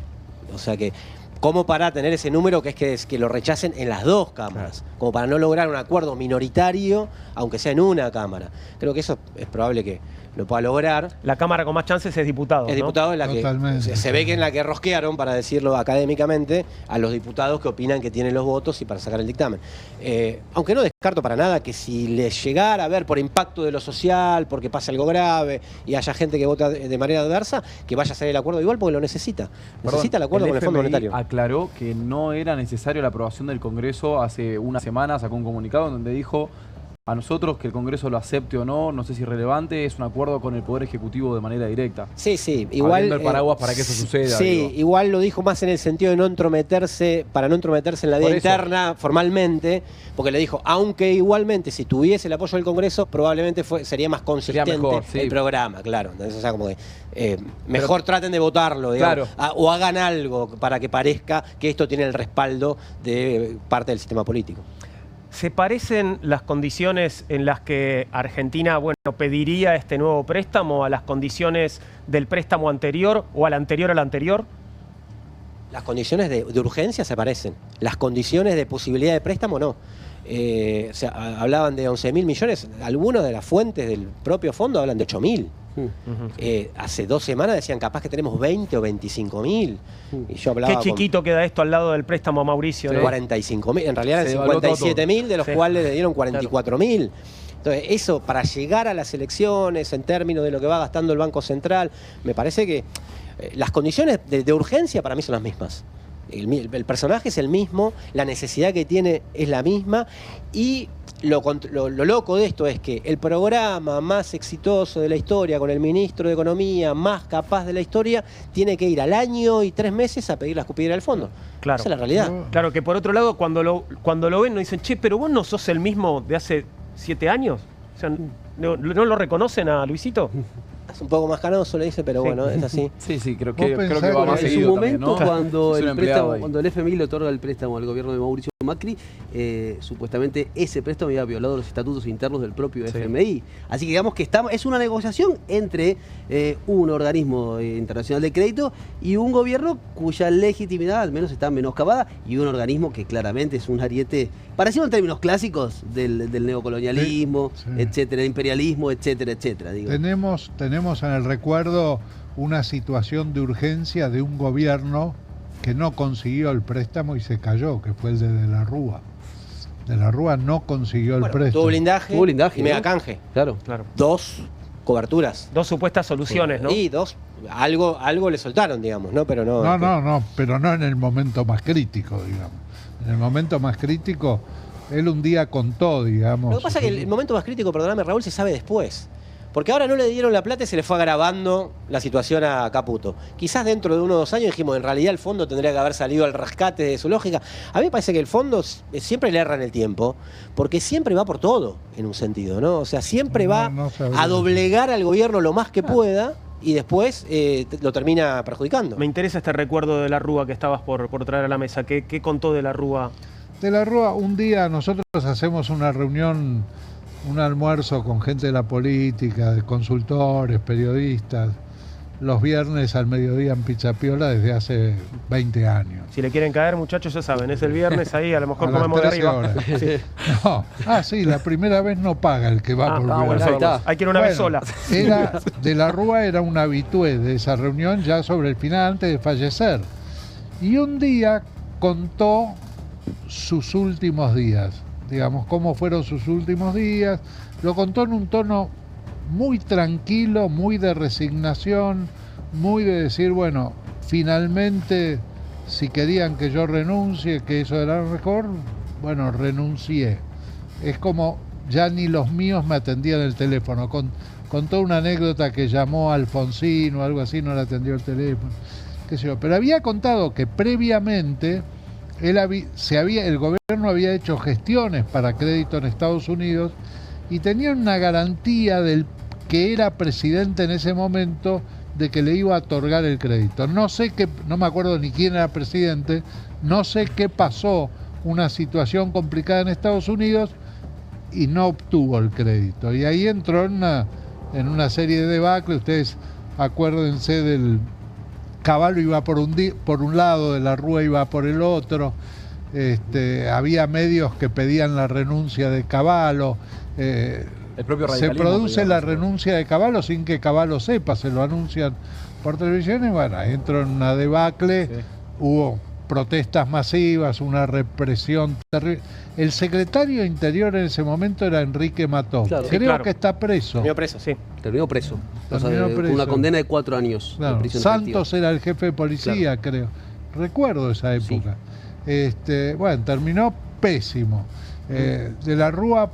O sea que, como para tener ese número que es que lo rechacen en las dos cámaras, como para no lograr un acuerdo minoritario, aunque sea en una cámara. Creo que eso es probable que lo pueda lograr. La Cámara con más chances es diputado, Es diputado en la Totalmente. que se ve que en la que rosquearon, para decirlo académicamente, a los diputados que opinan que tienen los votos y para sacar el dictamen. Aunque no descarto para nada que si les llegara a ver por impacto de lo social, porque pase algo grave y haya gente que vota de manera adversa, que vaya a salir el acuerdo igual porque lo necesita. Necesita el acuerdo con el Fondo Monetario. Aclaró que no era necesario la aprobación del Congreso. Hace una semana sacó un comunicado en donde dijo: a nosotros que el Congreso lo acepte o no, no sé si es relevante, es un acuerdo con el Poder Ejecutivo de manera directa. Sí, igual. Abriendo el paraguas para que eso suceda. Sí, digo. igual lo dijo más en el sentido de para no entrometerse en la vida interna formalmente, porque le dijo, aunque igualmente si tuviese el apoyo del Congreso, probablemente sería más consistente el programa, claro. Entonces, o sea, como que mejor traten de votarlo, digamos, o hagan algo para que parezca que esto tiene el respaldo de parte del sistema político. ¿Se parecen las condiciones en las que Argentina, pediría este nuevo préstamo a las condiciones del préstamo anterior o al anterior al anterior? Las condiciones de urgencia se parecen. Las condiciones de posibilidad de préstamo no. O sea, hablaban de 11.000 millones. Algunas de las fuentes del propio fondo hablan de 8.000. Hace 2 semanas decían capaz que tenemos 20 o 25.000. Y yo hablaba. Qué chiquito queda esto al lado del préstamo a Mauricio. 45.000. En realidad eran 57.000, de los cuales le dieron 44.000. Entonces, eso para llegar a las elecciones en términos de lo que va gastando el Banco Central, me parece que las condiciones de urgencia para mí son las mismas. El personaje es el mismo, la necesidad que tiene es la misma y lo loco de esto es que el programa más exitoso de la historia, con el ministro de Economía más capaz de la historia, tiene que ir al año y 3 meses a pedir la escupidera del fondo. Claro. Esa es la realidad. Claro, que por otro lado, cuando lo ven, nos dicen, che, pero vos no sos el mismo de hace 7 años. O sea, ¿no lo reconocen a Luisito? Es un poco más canoso, le dice, pero Sí. bueno, es así. Sí, creo ¿Vos que pensás va más que En su seguido también, momento, ¿no? cuando, Es un el empleado préstamo, ahí. cuando el FMI le otorga el préstamo al gobierno de Mauricio Macri, supuestamente ese préstamo había violado los estatutos internos del propio FMI. Así que digamos que es una negociación entre un organismo internacional de crédito y un gobierno cuya legitimidad al menos está menoscabada, y un organismo que claramente es un ariete, parecido en términos clásicos del neocolonialismo, Sí. etcétera, imperialismo, etcétera, etcétera. Digo. Tenemos en el recuerdo una situación de urgencia de un gobierno que no consiguió el préstamo y se cayó, que fue el de la Rúa. De la Rúa no consiguió el Bueno, préstamo. tuvo blindaje ¿no? y mega canje. Claro. Claro. 2 coberturas. 2 supuestas soluciones, ¿no? Y 2, algo le soltaron, digamos, ¿no? Pero no. No, pero no en el momento más crítico, digamos. En el momento más crítico, él un día contó, digamos. Lo que pasa es que el momento más crítico, perdóname, Raúl, se sabe después. Porque ahora no le dieron la plata y se le fue agravando la situación a Caputo. Quizás dentro de 1 o 2 años dijimos, en realidad el fondo tendría que haber salido al rescate de su lógica. A mí me parece que el fondo siempre le erra en el tiempo, porque siempre va por todo, en un sentido, ¿no? O sea, siempre va No sabría. a doblegar al gobierno lo más que pueda y después lo termina perjudicando. Me interesa este recuerdo de la Rúa que estabas por traer a la mesa. ¿Qué contó de la Rúa? De la Rúa, un día nosotros hacemos una reunión, un almuerzo con gente de la política, de consultores, periodistas, los viernes al mediodía en Pichapiola desde hace 20 años. Si le quieren caer, muchachos, ya saben, es el viernes ahí, a lo mejor A las comemos de 13 arriba. horas. Sí. No, sí, la primera vez no paga el que va por bueno, primera ahí vez. está. hay que ir una vez sola. De la Rúa era un habitué de esa reunión ya sobre el final, antes de fallecer. Y un día contó sus últimos días, digamos, cómo fueron sus últimos días. Lo contó en un tono muy tranquilo, muy de resignación, muy de decir, bueno, finalmente, si querían que yo renuncie, que eso era mejor, bueno, renuncié. Es como, ya ni los míos me atendían el teléfono. Contó una anécdota que llamó a Alfonsín o algo así, no le atendió el teléfono, qué sé yo. Pero había contado que previamente el gobierno había hecho gestiones para crédito en Estados Unidos y tenía una garantía del que era presidente en ese momento de que le iba a otorgar el crédito. No me acuerdo ni quién era presidente, no sé qué pasó, una situación complicada en Estados Unidos y no obtuvo el crédito. Y ahí entró en una serie de debacles. Ustedes acuérdense del Cavallo iba por un lado, de la Rúa iba por el otro. Había medios que pedían la renuncia de Cavallo. El propio Se radicalismo, produce digamos, la renuncia de Cavallo sin que Cavallo sepa, se lo anuncian por televisión y bueno, entró en una debacle, Sí. hubo protestas masivas, una represión terrible. El secretario de Interior en ese momento era Enrique Mató. Claro. Creo Sí, claro. que está preso. Terminó preso. Sí. Terminó preso. Terminó Con preso. una condena de 4 años Claro, de prisión Santos era el jefe de policía, creo. Recuerdo esa época. Bueno, terminó pésimo. De la Rúa,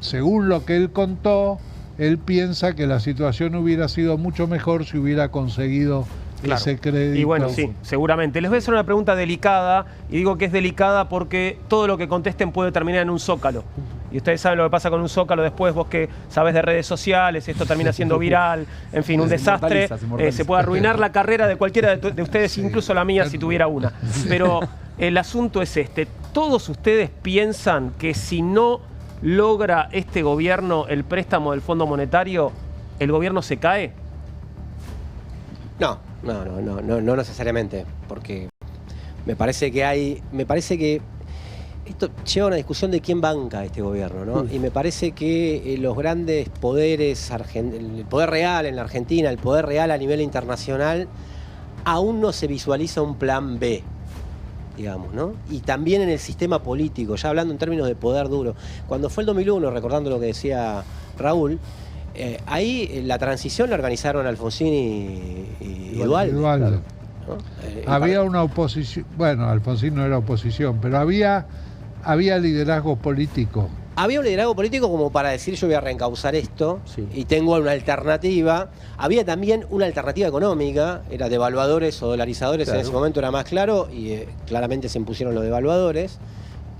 según lo que él contó, él piensa que la situación hubiera sido mucho mejor si hubiera conseguido Claro. ese crédito. Y bueno, sí, seguramente. Les voy a hacer una pregunta delicada, y digo que es delicada porque todo lo que contesten puede terminar en un zócalo. Y ustedes saben lo que pasa con un zócalo después, vos que sabés de redes sociales, esto termina siendo viral, en fin, un Se desastre. inmortaliza, se inmortaliza. Se puede arruinar la carrera de cualquiera de ustedes, incluso la mía si tuviera una. Pero el asunto es este. ¿Todos ustedes piensan que si no logra este gobierno el préstamo del Fondo Monetario, el gobierno se cae? No necesariamente, porque me parece que esto lleva a una discusión de quién banca este gobierno, ¿no? Y me parece que los grandes poderes, el poder real en la Argentina, el poder real a nivel internacional, aún no se visualiza un plan B, digamos, ¿no? Y también en el sistema político, ya hablando en términos de poder duro. Cuando fue el 2001, recordando lo que decía Raúl, ahí la transición la organizaron Alfonsín y Duhalde. Duhalde. ¿No? Había una oposición, bueno, Alfonsín no era oposición, pero había liderazgo político. Había un liderazgo político como para decir yo voy a reencauzar esto y tengo una alternativa. Había también una alternativa económica, era devaluadores o dolarizadores, en ese momento era más claro y claramente se impusieron los devaluadores,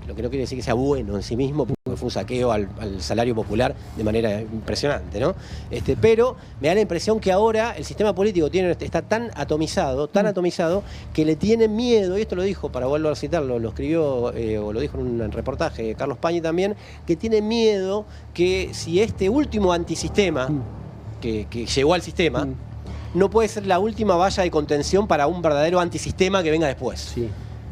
lo que no quiere decir que sea bueno en sí mismo, porque fue un saqueo al salario popular de manera impresionante, ¿no? Pero me da la impresión que ahora el sistema político está tan atomizado, que le tienen miedo, y esto lo dijo, para volver a citarlo, lo escribió o lo dijo en un reportaje Carlos Pañi también, que tiene miedo que si este último antisistema que llegó al sistema no puede ser la última valla de contención para un verdadero antisistema que venga después. Sí.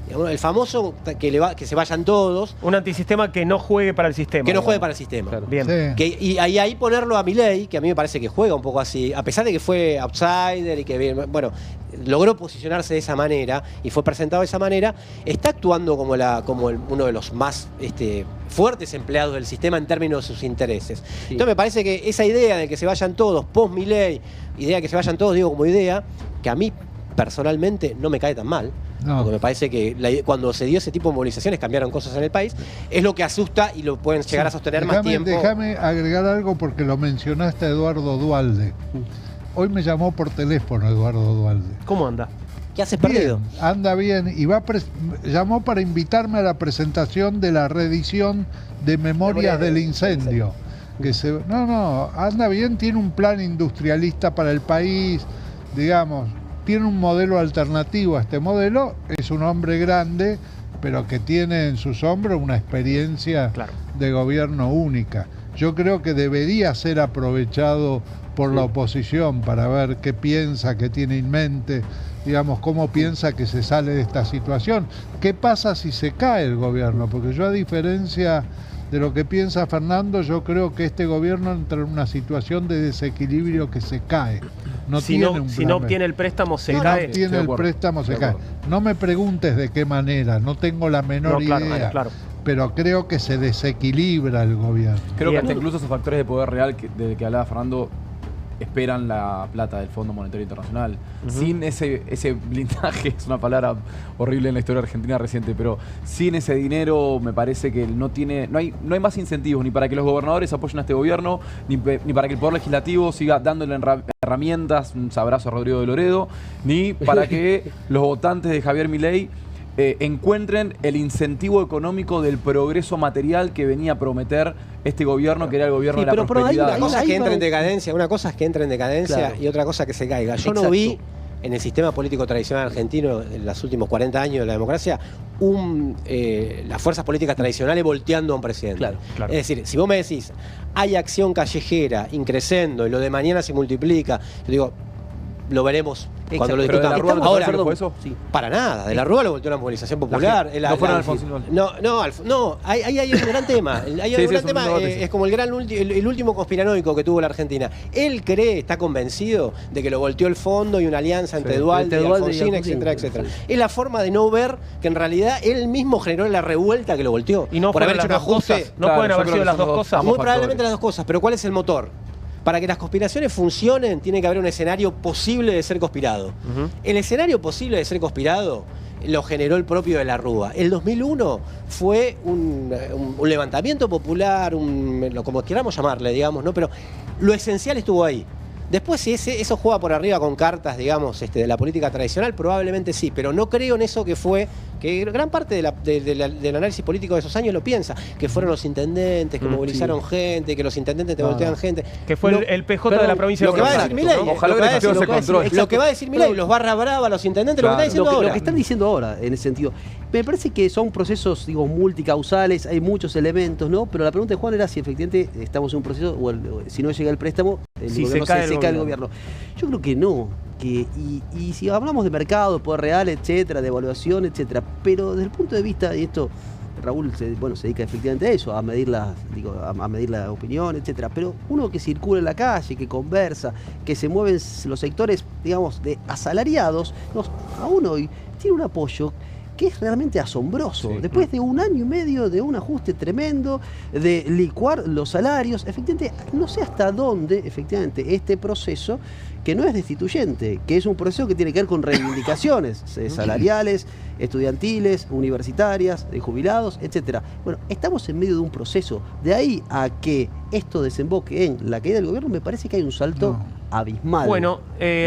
El famoso que se vayan todos. Un antisistema que no juegue para el sistema. Que no juegue para el sistema. Claro. Bien. Sí. Y ahí ponerlo a Milei, que a mí me parece que juega un poco así, a pesar de que fue outsider y que, bueno, logró posicionarse de esa manera y fue presentado de esa manera, está actuando como uno de los más fuertes empleados del sistema en términos de sus intereses. Sí. Entonces me parece que esa idea de que se vayan todos, post-Milei, idea de que se vayan todos, digo como idea, que a mí personalmente no me cae tan mal. No. Porque me parece que cuando se dio ese tipo de movilizaciones cambiaron cosas en el país, es lo que asusta y lo pueden llegar a sostener más tiempo. Déjame agregar algo porque lo mencionaste a Eduardo Duhalde. Hoy me llamó por teléfono Eduardo Duhalde. ¿Cómo anda? ¿Qué haces perdido? Bien, anda bien y llamó para invitarme a la presentación de la reedición de Memorias del Incendio. Anda bien, tiene un plan industrialista para el país, digamos. Tiene un modelo alternativo a este modelo, es un hombre grande, pero que tiene en sus hombros una experiencia de gobierno única. Yo creo que debería ser aprovechado por la oposición para ver qué piensa, qué tiene en mente, digamos, cómo piensa que se sale de esta situación. ¿Qué pasa si se cae el gobierno? Porque yo, a diferencia de lo que piensa Fernando, yo creo que este gobierno entra en una situación de desequilibrio que se cae. Si no obtiene el préstamo, se cae. Si no obtiene el préstamo, se cae. No me preguntes de qué manera, no tengo la menor idea. Claro. Pero creo que se desequilibra el gobierno. Creo que hasta incluso esos factores de poder real del que hablaba Fernando esperan la plata del Fondo Monetario Internacional. Sin ese blindaje, es una palabra horrible en la historia argentina reciente, pero sin ese dinero me parece que no hay más incentivos ni para que los gobernadores apoyen a este gobierno, ni para que el Poder Legislativo siga dándole herramientas, un abrazo a Rodrigo de Loredo, ni para que los votantes de Javier Milei encuentren el incentivo económico del progreso material que venía a prometer este gobierno, que era el gobierno de la prosperidad. Una cosa es que entre en decadencia, y otra cosa que se caiga. Yo no vi en el sistema político tradicional argentino, en los últimos 40 años de la democracia, las fuerzas políticas tradicionales volteando a un presidente. Claro. Es decir, si vos me decís, hay acción callejera, increciendo, y lo de mañana se multiplica, yo digo, lo veremos cuando lo discutamos. Ahora, ¿fue eso? Sí. Para nada. De la Rúa lo volteó una movilización popular. No fueron Alfonsín. No, hay un gran tema. Es como el último conspiranoico que tuvo la Argentina. Él está convencido de que lo volteó el fondo y una alianza entre Duhalde y Alfonsín, etcétera. Es la forma de no ver que en realidad él mismo generó la revuelta que lo volteó. Y no por haber hecho un ajuste. No pueden haber sido las dos cosas. Muy probablemente las dos cosas, pero ¿cuál es el motor? Para que las conspiraciones funcionen, tiene que haber un escenario posible de ser conspirado. El escenario posible de ser conspirado lo generó el propio de la Rúa. El 2001 fue un levantamiento popular, como queramos llamarle, digamos, ¿no? Pero lo esencial estuvo ahí. Después, si eso juega por arriba con cartas, digamos, de la política tradicional, probablemente sí, pero no creo en eso que gran parte del análisis político de esos años lo piensa, que fueron los intendentes, que movilizaron gente, que los intendentes te voltean gente. Que fue el PJ de la provincia de Buenos Aires. Lo que va a decir Milei, los barra brava, los intendentes, lo que está diciendo ahora. Lo que están diciendo ahora, en ese sentido. Me parece que son procesos, digo, multicausales, hay muchos elementos, ¿no? Pero la pregunta de Juan era si efectivamente estamos en un proceso, o si no llega el préstamo, se cae el gobierno. Yo creo que no. Y si hablamos de mercado, poder real, etcétera, de evaluación, etcétera, pero desde el punto de vista, y esto Raúl se dedica efectivamente a eso, a medir la opinión, etcétera, pero uno que circula en la calle, que conversa, que se mueven los sectores, digamos, de asalariados, a uno tiene un apoyo que es realmente asombroso. Después de 1 año y medio de un ajuste tremendo, de licuar los salarios, efectivamente, no sé hasta dónde, efectivamente, este proceso, que no es destituyente, que es un proceso que tiene que ver con reivindicaciones salariales, estudiantiles, universitarias, de jubilados, etcétera. Bueno, estamos en medio de un proceso. De ahí a que esto desemboque en la caída del gobierno, me parece que hay un salto abismal. Bueno,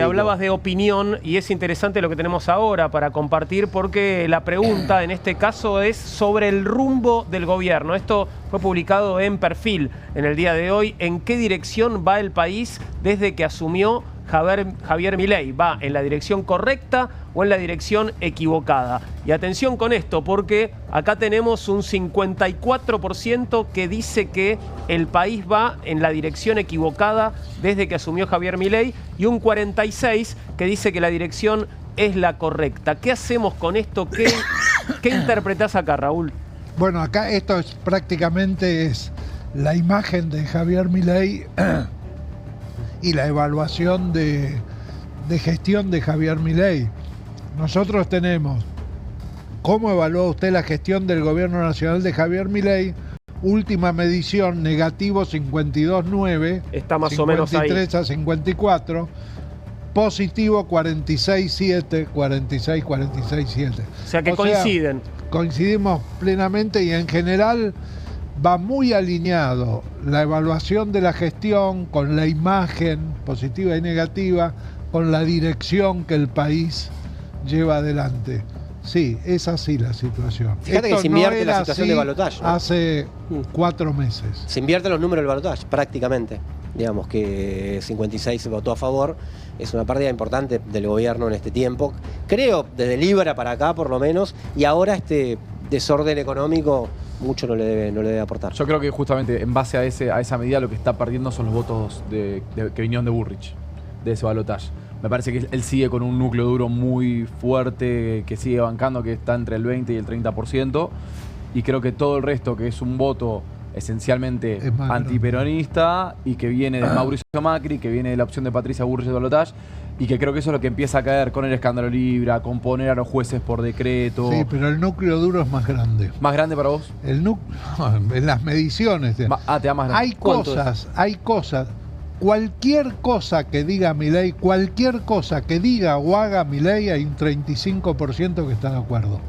hablabas de opinión y es interesante lo que tenemos ahora para compartir porque la pregunta en este caso es sobre el rumbo del gobierno. Esto fue publicado en Perfil en el día de hoy. ¿En qué dirección va el país desde que asumió Javier Milei? ¿Va en la dirección correcta o en la dirección equivocada? Y atención con esto, porque acá tenemos un 54% que dice que el país va en la dirección equivocada desde que asumió Javier Milei y un 46% que dice que la dirección es la correcta. ¿Qué hacemos con esto? ¿Qué interpretás acá, Raúl? Bueno, acá esto es prácticamente es la imagen de Javier Milei y la evaluación de gestión de Javier Milei. Nosotros tenemos, ¿cómo evalúa usted la gestión del gobierno nacional de Javier Milei? Última medición, negativo 52,9. Está más o menos ahí. 53 a 54. Positivo 46,7, 46,7. O sea que coinciden. Coincidimos plenamente y en general va muy alineado la evaluación de la gestión con la imagen positiva y negativa, con la dirección que el país lleva adelante. Sí, es así la situación. Fíjate Esto que se invierte no la era situación así de balotaje, ¿no? Hace 4 meses. Se invierten los números del balotaje, prácticamente. Digamos que 56 se votó a favor. Es una pérdida importante del gobierno en este tiempo. Creo, desde Libra para acá por lo menos, y ahora este desorden económico mucho no le debe aportar. Yo creo que justamente en base a esa medida lo que está perdiendo son los votos que vinieron de Burrich, de ese balotaje. Me parece que él sigue con un núcleo duro muy fuerte, que sigue bancando, que está entre el 20 y el 30%, y creo que todo el resto, que es un voto esencialmente antiperonista y que viene de Mauricio Macri, que viene de la opción de Patricia Burrich de balotaje, y que creo que eso es lo que empieza a caer con el escándalo Libra, con poner a los jueces por decreto. Sí, pero el núcleo duro es más grande. ¿Más grande para vos? El núcleo, en las mediciones. Te da más grande. Hay cosas. Cualquier cosa que diga Milei, cualquier cosa que diga o haga Milei, hay un 35% que está de acuerdo.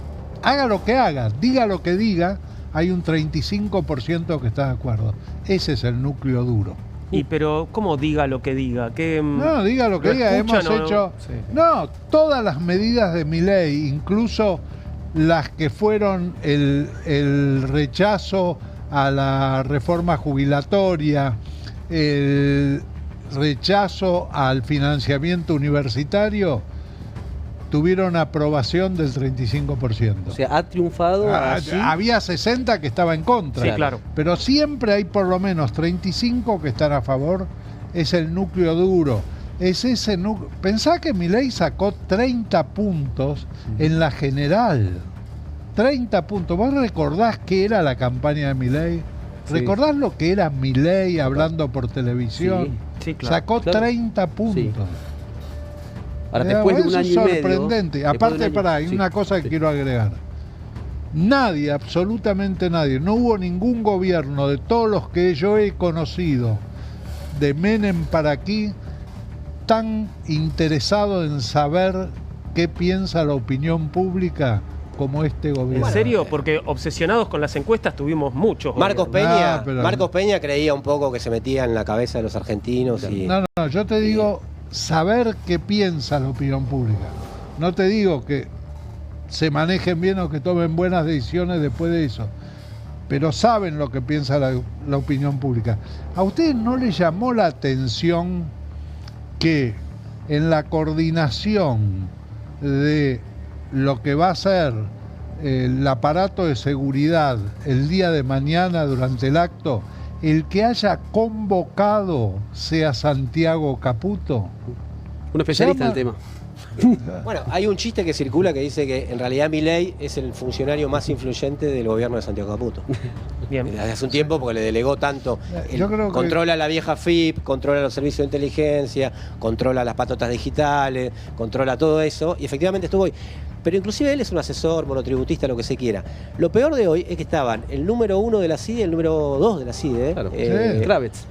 Haga lo que haga, diga lo que diga, hay un 35% que está de acuerdo. Ese es el núcleo duro. Y pero, ¿cómo diga lo que diga? No, diga lo que diga. Hemos hecho... Sí. No, todas las medidas de Milei, incluso las que fueron el rechazo a la reforma jubilatoria, el rechazo al financiamiento universitario, tuvieron aprobación del 35%. O sea, ha triunfado allí. Había 60 que estaba en contra. Sí, claro. Pero siempre hay por lo menos 35 que están a favor. Es el núcleo duro. Es ese núcleo. Pensá que Milei sacó 30 puntos en la general. 30 puntos. ¿Vos recordás qué era la campaña de Milei? Sí. ¿Recordás lo que era Milei hablando por televisión? Sí, claro. Sacó 30 puntos. Sí. Ahora, después de un año y medio... Es sorprendente. Aparte, hay una cosa que quiero agregar. Nadie, absolutamente nadie, no hubo ningún gobierno de todos los que yo he conocido, de Menem para aquí, tan interesado en saber qué piensa la opinión pública como este gobierno. ¿En serio? Porque obsesionados con las encuestas tuvimos muchos. Marcos gobiernos. Peña, Marcos Peña creía un poco que se metía en la cabeza de los argentinos. Y... No, yo te digo saber qué piensa la opinión pública. No te digo que se manejen bien o que tomen buenas decisiones después de eso, pero saben lo que piensa la opinión pública. ¿A ustedes no les llamó la atención que en la coordinación de lo que va a ser el aparato de seguridad el día de mañana durante el acto, el que haya convocado sea Santiago Caputo? Un especialista en el tema. Bueno, hay un chiste que circula que dice que en realidad Milei es el funcionario más influyente del gobierno de Santiago Caputo. Bien. Desde hace un tiempo porque le delegó tanto. Yo creo que... Controla la vieja FIP, controla los servicios de inteligencia, controla las patotas digitales, controla todo eso, y efectivamente estuvo hoy. Pero inclusive él es un asesor, monotributista, lo que se quiera. Lo peor de hoy es que estaban el número 1 de la CIDE y el número 2 de la CIDE. Claro. Kravitz.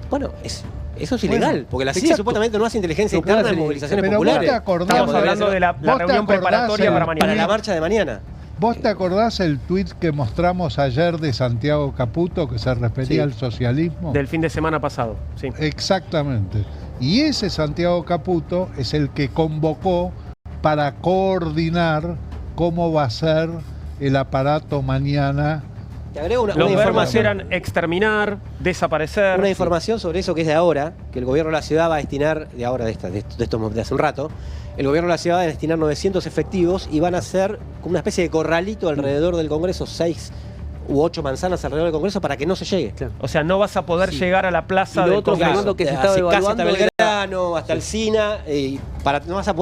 Bueno, eso es ilegal, porque la CIDE exacto. supuestamente no hace inteligencia No puede interna en hacer movilizaciones pero populares. vos te acordás, Estamos hablando de la ¿vos te reunión acordás preparatoria para Para mañana. la marcha de mañana. ¿Vos te acordás el tuit que mostramos ayer de Santiago Caputo que se refería al socialismo? Del fin de semana pasado, sí. Exactamente. Y ese Santiago Caputo es el que convocó para coordinar cómo va a ser el aparato mañana. Te agrego Los una verbos información. eran exterminar, desaparecer. Una información sobre eso que es de ahora, que el gobierno de la ciudad va a destinar, de hace un rato, el gobierno de la ciudad va a destinar 900 efectivos y van a hacer como una especie de corralito alrededor del Congreso, 6 u 8 manzanas alrededor del Congreso para que no se llegue. Claro. O sea, no vas a poder llegar a la plaza Y lo del otro, Congreso. Fernando, que se estaba Casi hasta evaluando Belgrano, hasta el SINA, no vas a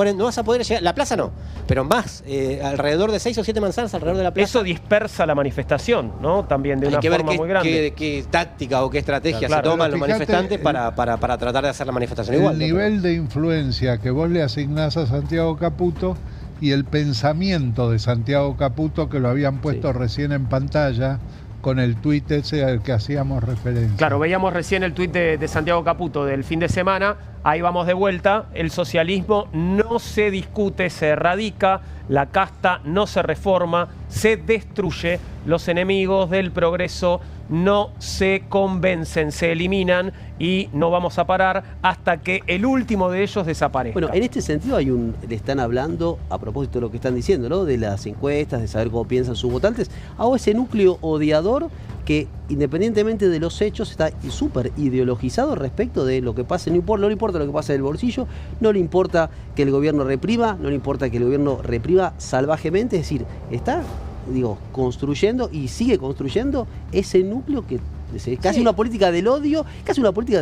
poder llegar. La plaza no, pero más, alrededor de 6 o 7 manzanas alrededor de la plaza. Eso dispersa la manifestación, ¿no? También de Hay una que ver forma muy grande. qué táctica o qué estrategia Claro. se toman Pero los fíjate, manifestantes para tratar de hacer la manifestación igual. El nivel de influencia que vos le asignás a Santiago Caputo y el pensamiento de Santiago Caputo, que lo habían puesto recién en pantalla con el tuit ese al que hacíamos referencia. Claro, veíamos recién el tuit de Santiago Caputo del fin de semana. Ahí vamos de vuelta. El socialismo no se discute, se erradica. La casta no se reforma, se destruye. Los enemigos del progreso no se convencen, se eliminan y no vamos a parar hasta que el último de ellos desaparezca. Bueno, en este sentido le están hablando, a propósito de lo que están diciendo, ¿no? De las encuestas, de saber cómo piensan sus votantes, a ese núcleo odiador que, independientemente de los hechos, está súper ideologizado respecto de lo que pase. No le importa lo que pasa en el bolsillo, no le importa que el gobierno reprima, no le importa que el gobierno reprima salvajemente, es decir, está construyendo y sigue construyendo ese núcleo que es casi una política del odio, casi una política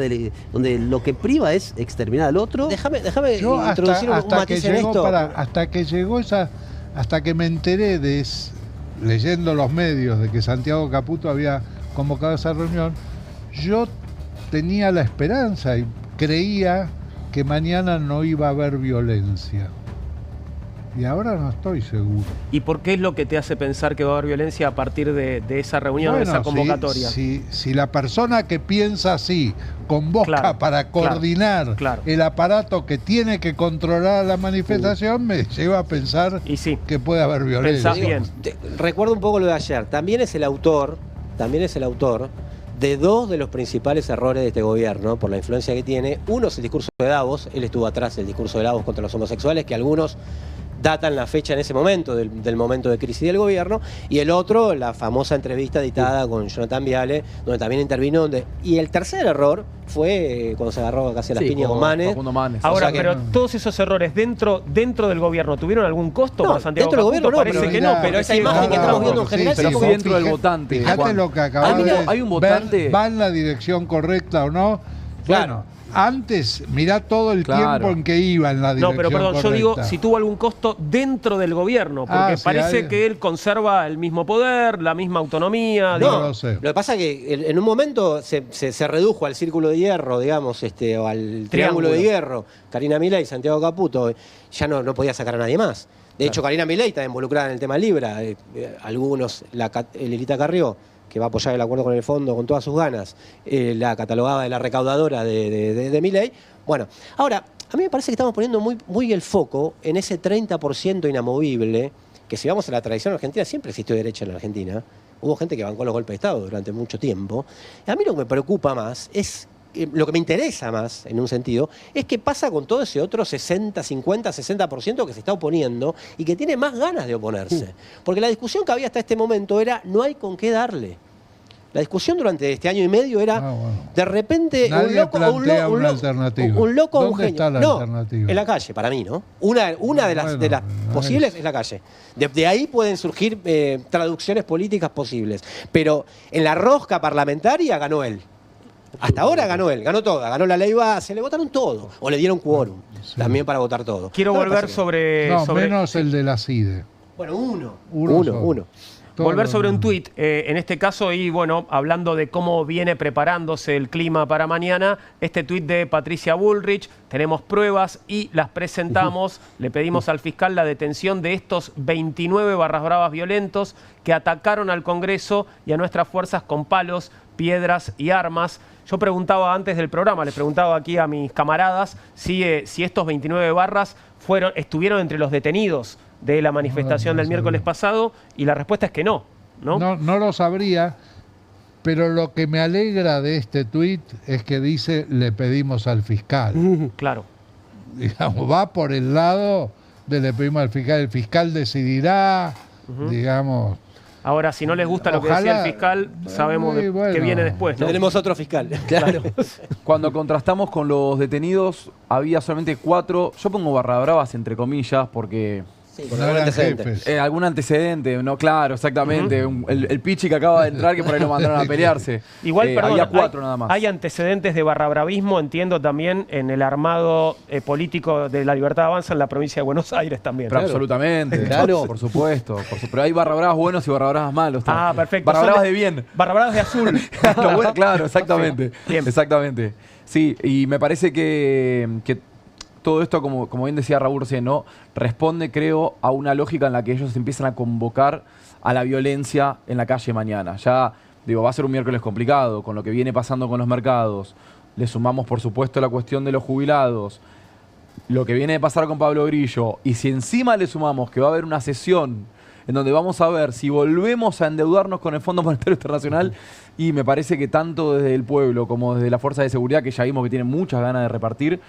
donde lo que priva es exterminar al otro. Déjame Yo introducir un matiz en esto. Hasta que me enteré leyendo los medios de que Santiago Caputo había convocado esa reunión, yo tenía la esperanza y creía que mañana no iba a haber violencia. Y ahora no estoy seguro. ¿Y por qué es lo que te hace pensar que va a haber violencia a partir de esa reunión, de esa convocatoria? Si la persona que piensa así convoca para coordinar el aparato que tiene que controlar la manifestación, me lleva a pensar que puede haber violencia. Pensás bien. Recuerdo un poco lo de ayer. También es el autor de dos de los principales errores de este gobierno por la influencia que tiene. Uno es el discurso de Davos. Él estuvo atrás del discurso de Davos contra los homosexuales, que algunos datan la fecha en ese momento, del momento de crisis del gobierno, y el otro, la famosa entrevista editada con Jonathan Viale, donde también intervino. Y el tercer error fue cuando se agarró casi a las piñas con Manes. Ahora, pero todos esos errores dentro del gobierno, ¿tuvieron algún costo para Santiago dentro del Caputo? gobierno Parece que no, pero esa imagen que estamos viendo en general pero dentro del votante. Fíjate lo que acabas de hay un votante. ver, ¿va en la dirección correcta o no? Claro. Bueno, antes, mirá todo el tiempo en que iba en la dirección correcta. No, pero perdón, correcta. yo digo si tuvo algún costo dentro del gobierno, porque parece que él conserva el mismo poder, la misma autonomía. No, lo sé. Lo que pasa es que en un momento se redujo al círculo de hierro, digamos, o al triángulo de hierro. Karina Milei y Santiago Caputo, ya no podía sacar a nadie más. De hecho, Karina Milei está involucrada en el tema Libra. Algunos, Lilita Carrió, que va a apoyar el acuerdo con el fondo con todas sus ganas, la catalogada de la recaudadora de Milei. Bueno, ahora, a mí me parece que estamos poniendo muy el foco en ese 30% inamovible, que si vamos a la tradición argentina, siempre existió derecha en la Argentina. Hubo gente que bancó los golpes de Estado durante mucho tiempo. A mí lo que me preocupa más es, lo que me interesa más, en un sentido, es qué pasa con todo ese otro 60, 50, 60% que se está oponiendo y que tiene más ganas de oponerse. Porque la discusión que había hasta este momento era no hay con qué darle. La discusión durante este año y medio era, de repente, un loco o un genio. Está la alternativa? En la calle, para mí, ¿no? Una de las posibles es la calle. De ahí pueden surgir traducciones políticas posibles. Pero en la rosca parlamentaria ganó él. Hasta ahora ganó él, ganó toda, ganó la ley base, le votaron todo. O le dieron quórum también para votar todo. Quiero volver sobre... menos el de la CIDE. Bueno, uno. Volver sobre un tuit, en este caso, y bueno, hablando de cómo viene preparándose el clima para mañana, este tuit de Patricia Bullrich, tenemos pruebas y las presentamos. Le pedimos al fiscal la detención de estos 29 barras bravas violentos que atacaron al Congreso y a nuestras fuerzas con palos, piedras y armas. Yo preguntaba antes del programa, les preguntaba aquí a mis camaradas si estos 29 barras estuvieron entre los detenidos de la manifestación del miércoles pasado, y la respuesta es que no, ¿no? No lo sabría, pero lo que me alegra de este tuit es que dice le pedimos al fiscal. Claro. Digamos, va por el lado de le pedimos al fiscal. El fiscal decidirá, digamos. Ahora, si no les gusta lo que decía el fiscal, sabemos que viene después, ¿no? Tenemos otro fiscal. Claro. Cuando contrastamos con los detenidos, había solamente 4, yo pongo barra bravas entre comillas, porque... Con No algún eran antecedente. jefes. algún antecedente, no, claro, exactamente. El Pichi que acaba de entrar, que por ahí lo mandaron a pelearse. Igual, perdón, había 4 nada más. Hay antecedentes de barrabravismo, entiendo, también en el armado político de La Libertad Avanza en la provincia de Buenos Aires también. Pero absolutamente, Claro. por supuesto. Pero hay barra bravas buenos y barra bravas malos. Ah, perfecto. Barra Son bravas de bien. Barrabravas de azul. Lo bueno, claro, exactamente. Bien. Exactamente. Sí, y me parece que todo esto, como bien decía Raúl recién, ¿no? Responde, creo, a una lógica en la que ellos empiezan a convocar a la violencia en la calle mañana. Ya, digo, va a ser un miércoles complicado, con lo que viene pasando con los mercados. Le sumamos, por supuesto, la cuestión de los jubilados, lo que viene de pasar con Pablo Grillo, y si encima le sumamos que va a haber una sesión en donde vamos a ver si volvemos a endeudarnos con el Fondo Monetario Internacional, y me parece que tanto desde el pueblo como desde la Fuerza de Seguridad, que ya vimos que tienen muchas ganas de repartir,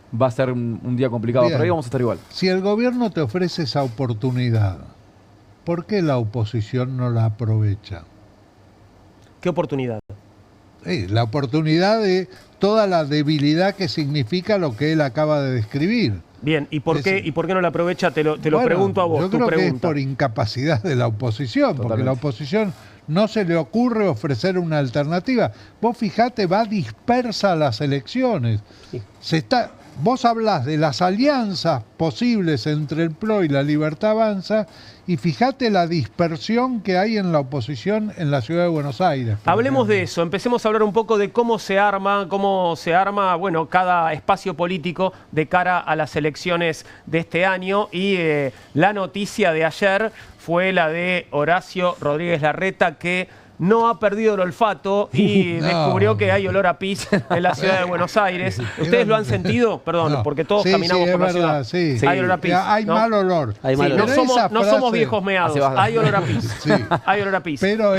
va a ser un día complicado, Bien. pero ahí vamos a estar igual. Si el gobierno te ofrece esa oportunidad, ¿por qué la oposición no la aprovecha? ¿Qué oportunidad? La oportunidad de toda la debilidad que significa lo que él acaba de describir. Bien, ¿y por qué no la aprovecha? Te lo Bueno, pregunto a vos, yo tu creo que es pregunta. por incapacidad de la oposición, porque Totalmente. la oposición no se le ocurre ofrecer una alternativa. Vos fijate, va dispersa a las elecciones. Vos hablás de las alianzas posibles entre el PRO y la Libertad Avanza, y fíjate la dispersión que hay en la oposición en la ciudad de Buenos Aires. por Hablemos ejemplo. de eso, empecemos a hablar un poco de cómo se arma, bueno, cada espacio político de cara a las elecciones de este año, y la noticia de ayer fue la de Horacio Rodríguez Larreta, que no ha perdido el olfato y No. descubrió que hay olor a pis en la ciudad de Buenos Aires. ¿Ustedes lo han sentido? Perdón, No. porque todos Sí, caminamos sí, por la es verdad, ciudad. sí. Hay olor a pis. Hay ¿no? mal olor. Hay Sí, mal olor. no Pero somos, esa no somos frase- viejos meados, Hace bastante. hay olor a pis. Sí. Hay olor a pis. Pero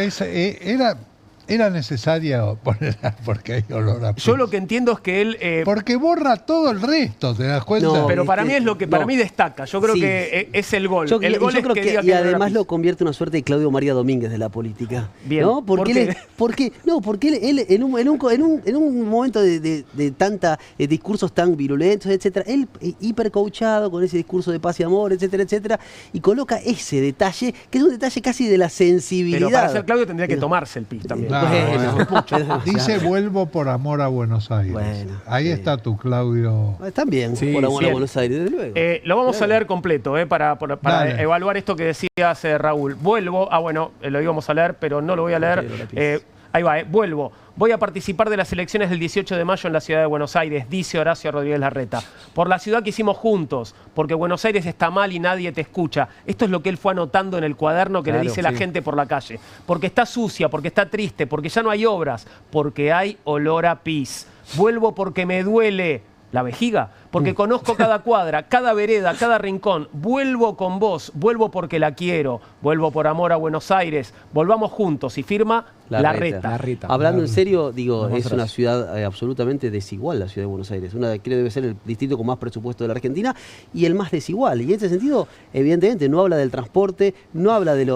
era necesaria ponerla porque hay olor a pis. Yo lo que entiendo es que él... Porque borra todo el resto, ¿te das cuenta? No, pero para mí es lo que para no. mí destaca. Yo creo Sí. que es el gol. Yo, El gol yo es creo que que, diga y que no era además pis. lo convierte en una suerte de Claudio María Domínguez de la política. Bien. ¿No? ¿Por Porque qué? él en un momento de tanta discursos tan virulentos, etcétera, él hipercoachado con ese discurso de paz y amor, etcétera, etcétera, y coloca ese detalle, que es un detalle casi de la sensibilidad. Pero para ser Claudio tendría que tomarse el pis también. No, Bueno, Dice vuelvo por amor a Buenos Aires. Bueno, Ahí sí. está tu Claudio. Están bien, Sí, por amor a bien. Buenos Aires, desde luego. Lo vamos a leer completo para Dale. evaluar esto que decías, Raúl. Vuelvo, lo íbamos a leer, pero no lo voy a leer. Ahí va, vuelvo. Voy a participar de las elecciones del 18 de mayo en la ciudad de Buenos Aires, dice Horacio Rodríguez Larreta. Por la ciudad que hicimos juntos, porque Buenos Aires está mal y nadie te escucha. Esto es lo que él fue anotando en el cuaderno que le Claro, dice la sí. gente por la calle. Porque está sucia, porque está triste, porque ya no hay obras, porque hay olor a pis. Vuelvo porque me duele la vejiga, porque conozco cada cuadra, cada vereda, cada rincón. Vuelvo con vos, vuelvo porque la quiero, vuelvo por amor a Buenos Aires. Volvamos juntos, y firma Larreta. Larreta. Hablando en serio, digo, Más es una atrás. ciudad absolutamente desigual, la ciudad de Buenos Aires. Creo que debe ser el distrito con más presupuesto de la Argentina y el más desigual. Y en ese sentido, evidentemente, no habla del transporte, no habla de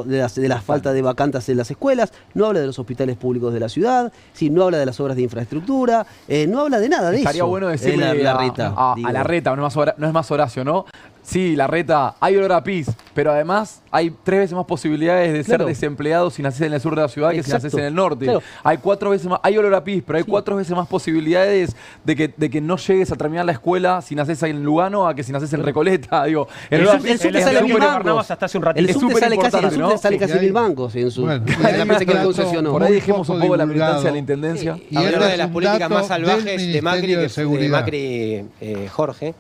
la falta de vacantes en las escuelas, no habla de los hospitales públicos de la ciudad, sí, no habla de las obras de infraestructura, no habla de nada de eso. Estaría bueno decirle Larreta, a digo. Larreta, no es más Horacio, ¿no? Sí, Larreta, hay olor a pis, pero además hay 3 veces más posibilidades de Claro. ser desempleado si naces en el sur de la ciudad que si Exacto. naces en el norte. Claro. Hay 4 veces más, hay olor a pis, pero hay 4 veces más posibilidades de que no llegues a terminar la escuela si naces en Lugano a que si naces en Recoleta. Digo, El olor a subte pis sale es a súper 1000 importante. mangos. Barnabas hasta hace un ratito. El Es subte sale casi, superimportante, ¿no? sale casi Sí, 1000 bancos en su. Bueno, y la hay empresa que lo un dato concesionó. Por ahí dejemos un muy poco la divulgado. militancia de la intendencia. Hablando Y este de es las un políticas dato más salvajes del de Macri, Ministerio de de Seguridad. Macri Jorge,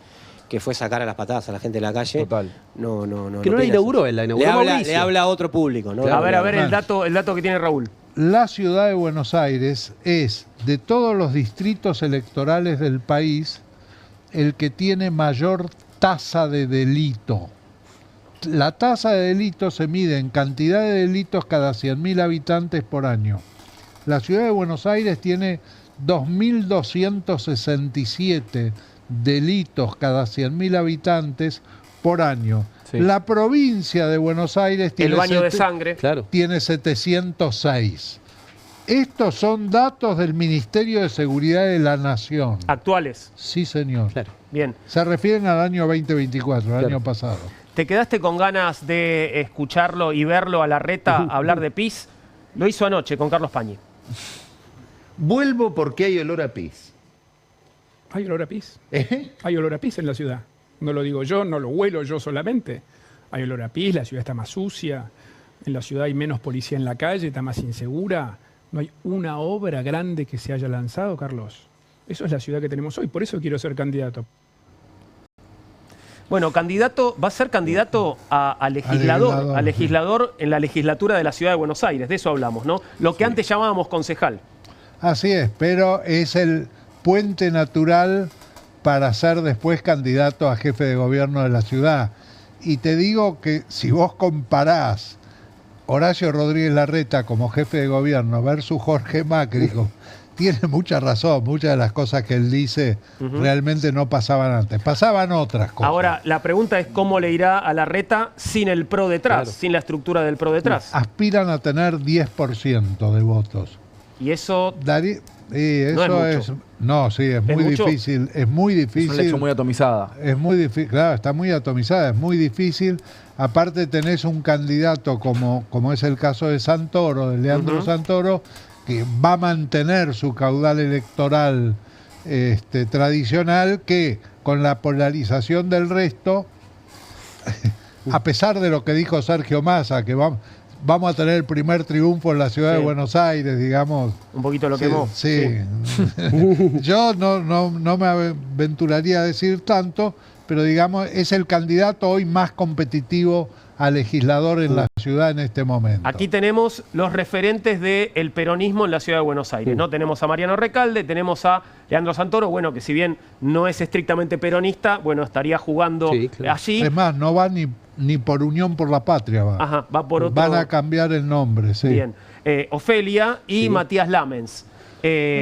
que fue sacar a las patadas a la gente de la calle. Total. No, Que no la inauguró él, la inauguró Mauricio. le habla a otro público, ¿no? A ver el Claro. dato que tiene Raúl. La ciudad de Buenos Aires es, de todos los distritos electorales del país, el que tiene mayor tasa de delito. La tasa de delitos se mide en cantidad de delitos cada 100.000 habitantes por año. La ciudad de Buenos Aires tiene 2.267 delitos cada 100.000 habitantes por año. Sí. La provincia de Buenos Aires tiene, El baño de sangre. Claro. tiene 706. Estos son datos del Ministerio de Seguridad de la Nación. Actuales. Sí, señor. Claro. Bien. Se refieren al año 2024, el año pasado. ¿Te quedaste con ganas de escucharlo y verlo a Larreta hablar de pis? Lo hizo anoche con Carlos Pañi. Vuelvo porque hay olor a pis. Hay olor a pis. ¿Eh? Hay olor a pis en la ciudad. No lo digo yo, no lo huelo yo solamente. Hay olor a pis, la ciudad está más sucia, en la ciudad hay menos policía en la calle, está más insegura. No hay una obra grande que se haya lanzado, Carlos. Eso es la ciudad que tenemos hoy, por eso quiero ser candidato. Bueno, candidato, va a ser candidato a legislador en la legislatura de la ciudad de Buenos Aires. De eso hablamos, ¿no? Lo que antes llamábamos concejal. Así es, pero es el puente natural para ser después candidato a jefe de gobierno de la ciudad. Y te digo que si vos comparás Horacio Rodríguez Larreta como jefe de gobierno versus Jorge Macri, tiene mucha razón. Muchas de las cosas que él dice realmente no pasaban antes. Pasaban otras cosas. Ahora, la pregunta es cómo le irá a Larreta sin el PRO detrás, Claro. sin la estructura del PRO detrás. Aspiran a tener 10% de votos. Y eso Eso es, no, sí, es muy mucho? difícil. Es muy Es una elección difícil. muy atomizada. Es muy difícil, claro, está muy atomizada, es muy difícil. Aparte tenés un candidato como es el caso de Santoro, de Leandro Santoro, que va a mantener su caudal electoral tradicional, que con la polarización del resto, a pesar de lo que dijo Sergio Massa, que vamos a tener el primer triunfo en la ciudad de Buenos Aires, digamos. un poquito lo Sí, quemó. sí. Yo no me aventuraría a decir tanto, pero digamos, es el candidato hoy más competitivo a legislador en la ciudad en este momento. Aquí tenemos los referentes del peronismo en la ciudad de Buenos Aires, ¿no? Tenemos a Mariano Recalde, tenemos a Leandro Santoro, bueno, que si bien no es estrictamente peronista, bueno, estaría jugando Sí, claro. allí. Es más, no va ni por Unión por la Patria, va. Ajá, va por otro. Van a cambiar el nombre, sí. Bien. Ofelia y Matías Lamens.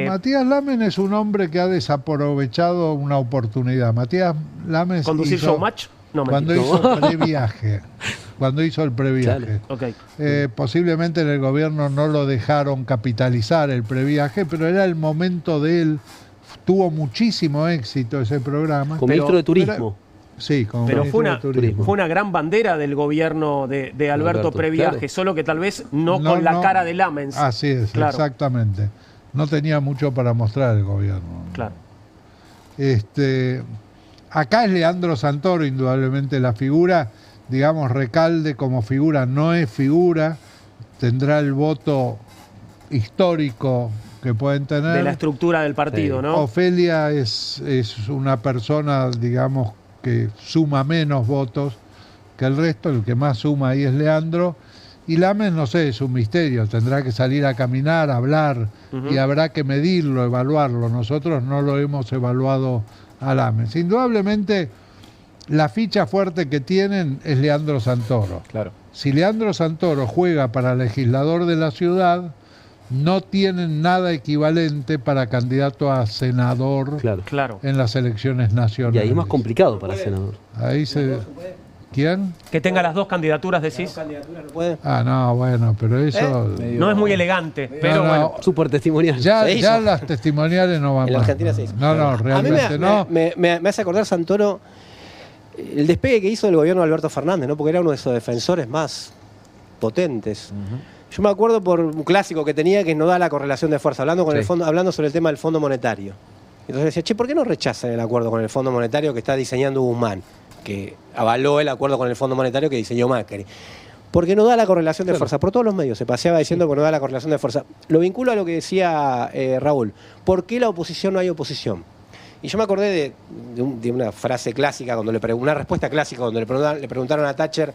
Matías Lamens es un hombre que ha desaprovechado una oportunidad. Matías Lamens ¿Conducir hizo, showmatch? No, cuando mentira. hizo previaje. Cuando hizo el previaje. Ok. Posiblemente en el gobierno no lo dejaron capitalizar el previaje, pero era el momento de él. Tuvo muchísimo éxito ese programa. Como ministro de Turismo. Sí, como Pero ministro fue de Turismo. una gran bandera del gobierno de Alberto Alberto, Previaje, claro. solo que tal vez no con la cara de Lamens. Así es, Claro. exactamente. No tenía mucho para mostrar el gobierno. Claro. Acá es Leandro Santoro, indudablemente la figura. Digamos, Recalde como figura no es figura. Tendrá el voto histórico que pueden tener. De la estructura del partido, ¿no? Ofelia es una persona, digamos, que suma menos votos que el resto. El que más suma ahí es Leandro. Y Lamens, no sé, es un misterio. Tendrá que salir a caminar, a hablar, y habrá que medirlo, evaluarlo. Nosotros no lo hemos evaluado a Lamens. Indudablemente, la ficha fuerte que tienen es Leandro Santoro. Claro. Si Leandro Santoro juega para legislador de la ciudad, no tienen nada equivalente para candidato a senador Claro. en las elecciones nacionales. Y ahí es más complicado para senador. Ahí se... ¿Quién? Que tenga las dos candidaturas, decís. Ah, no, bueno, pero eso... No es muy elegante, pero no, bueno. Súper testimonial. Ya Se hizo. las testimoniales no van En más. Argentina se hizo. No, realmente a mí no. me hace acordar Santoro el despegue que hizo del gobierno de Alberto Fernández, ¿no? Porque era uno de esos defensores más potentes. Yo me acuerdo por un clásico que tenía, que no da la correlación de fuerza, hablando sobre el tema del Fondo Monetario. Entonces decía, che, ¿por qué no rechazan el acuerdo con el Fondo Monetario que está diseñando Guzmán, que avaló el acuerdo con el Fondo Monetario que diseñó Macri? Porque no da la correlación de fuerza. Por todos los medios se paseaba diciendo que no da la correlación de fuerza. Lo vinculo a lo que decía Raúl. ¿Por qué la oposición no hay oposición? Y yo me acordé de una frase clásica, una respuesta clásica, cuando le preguntaron a Thatcher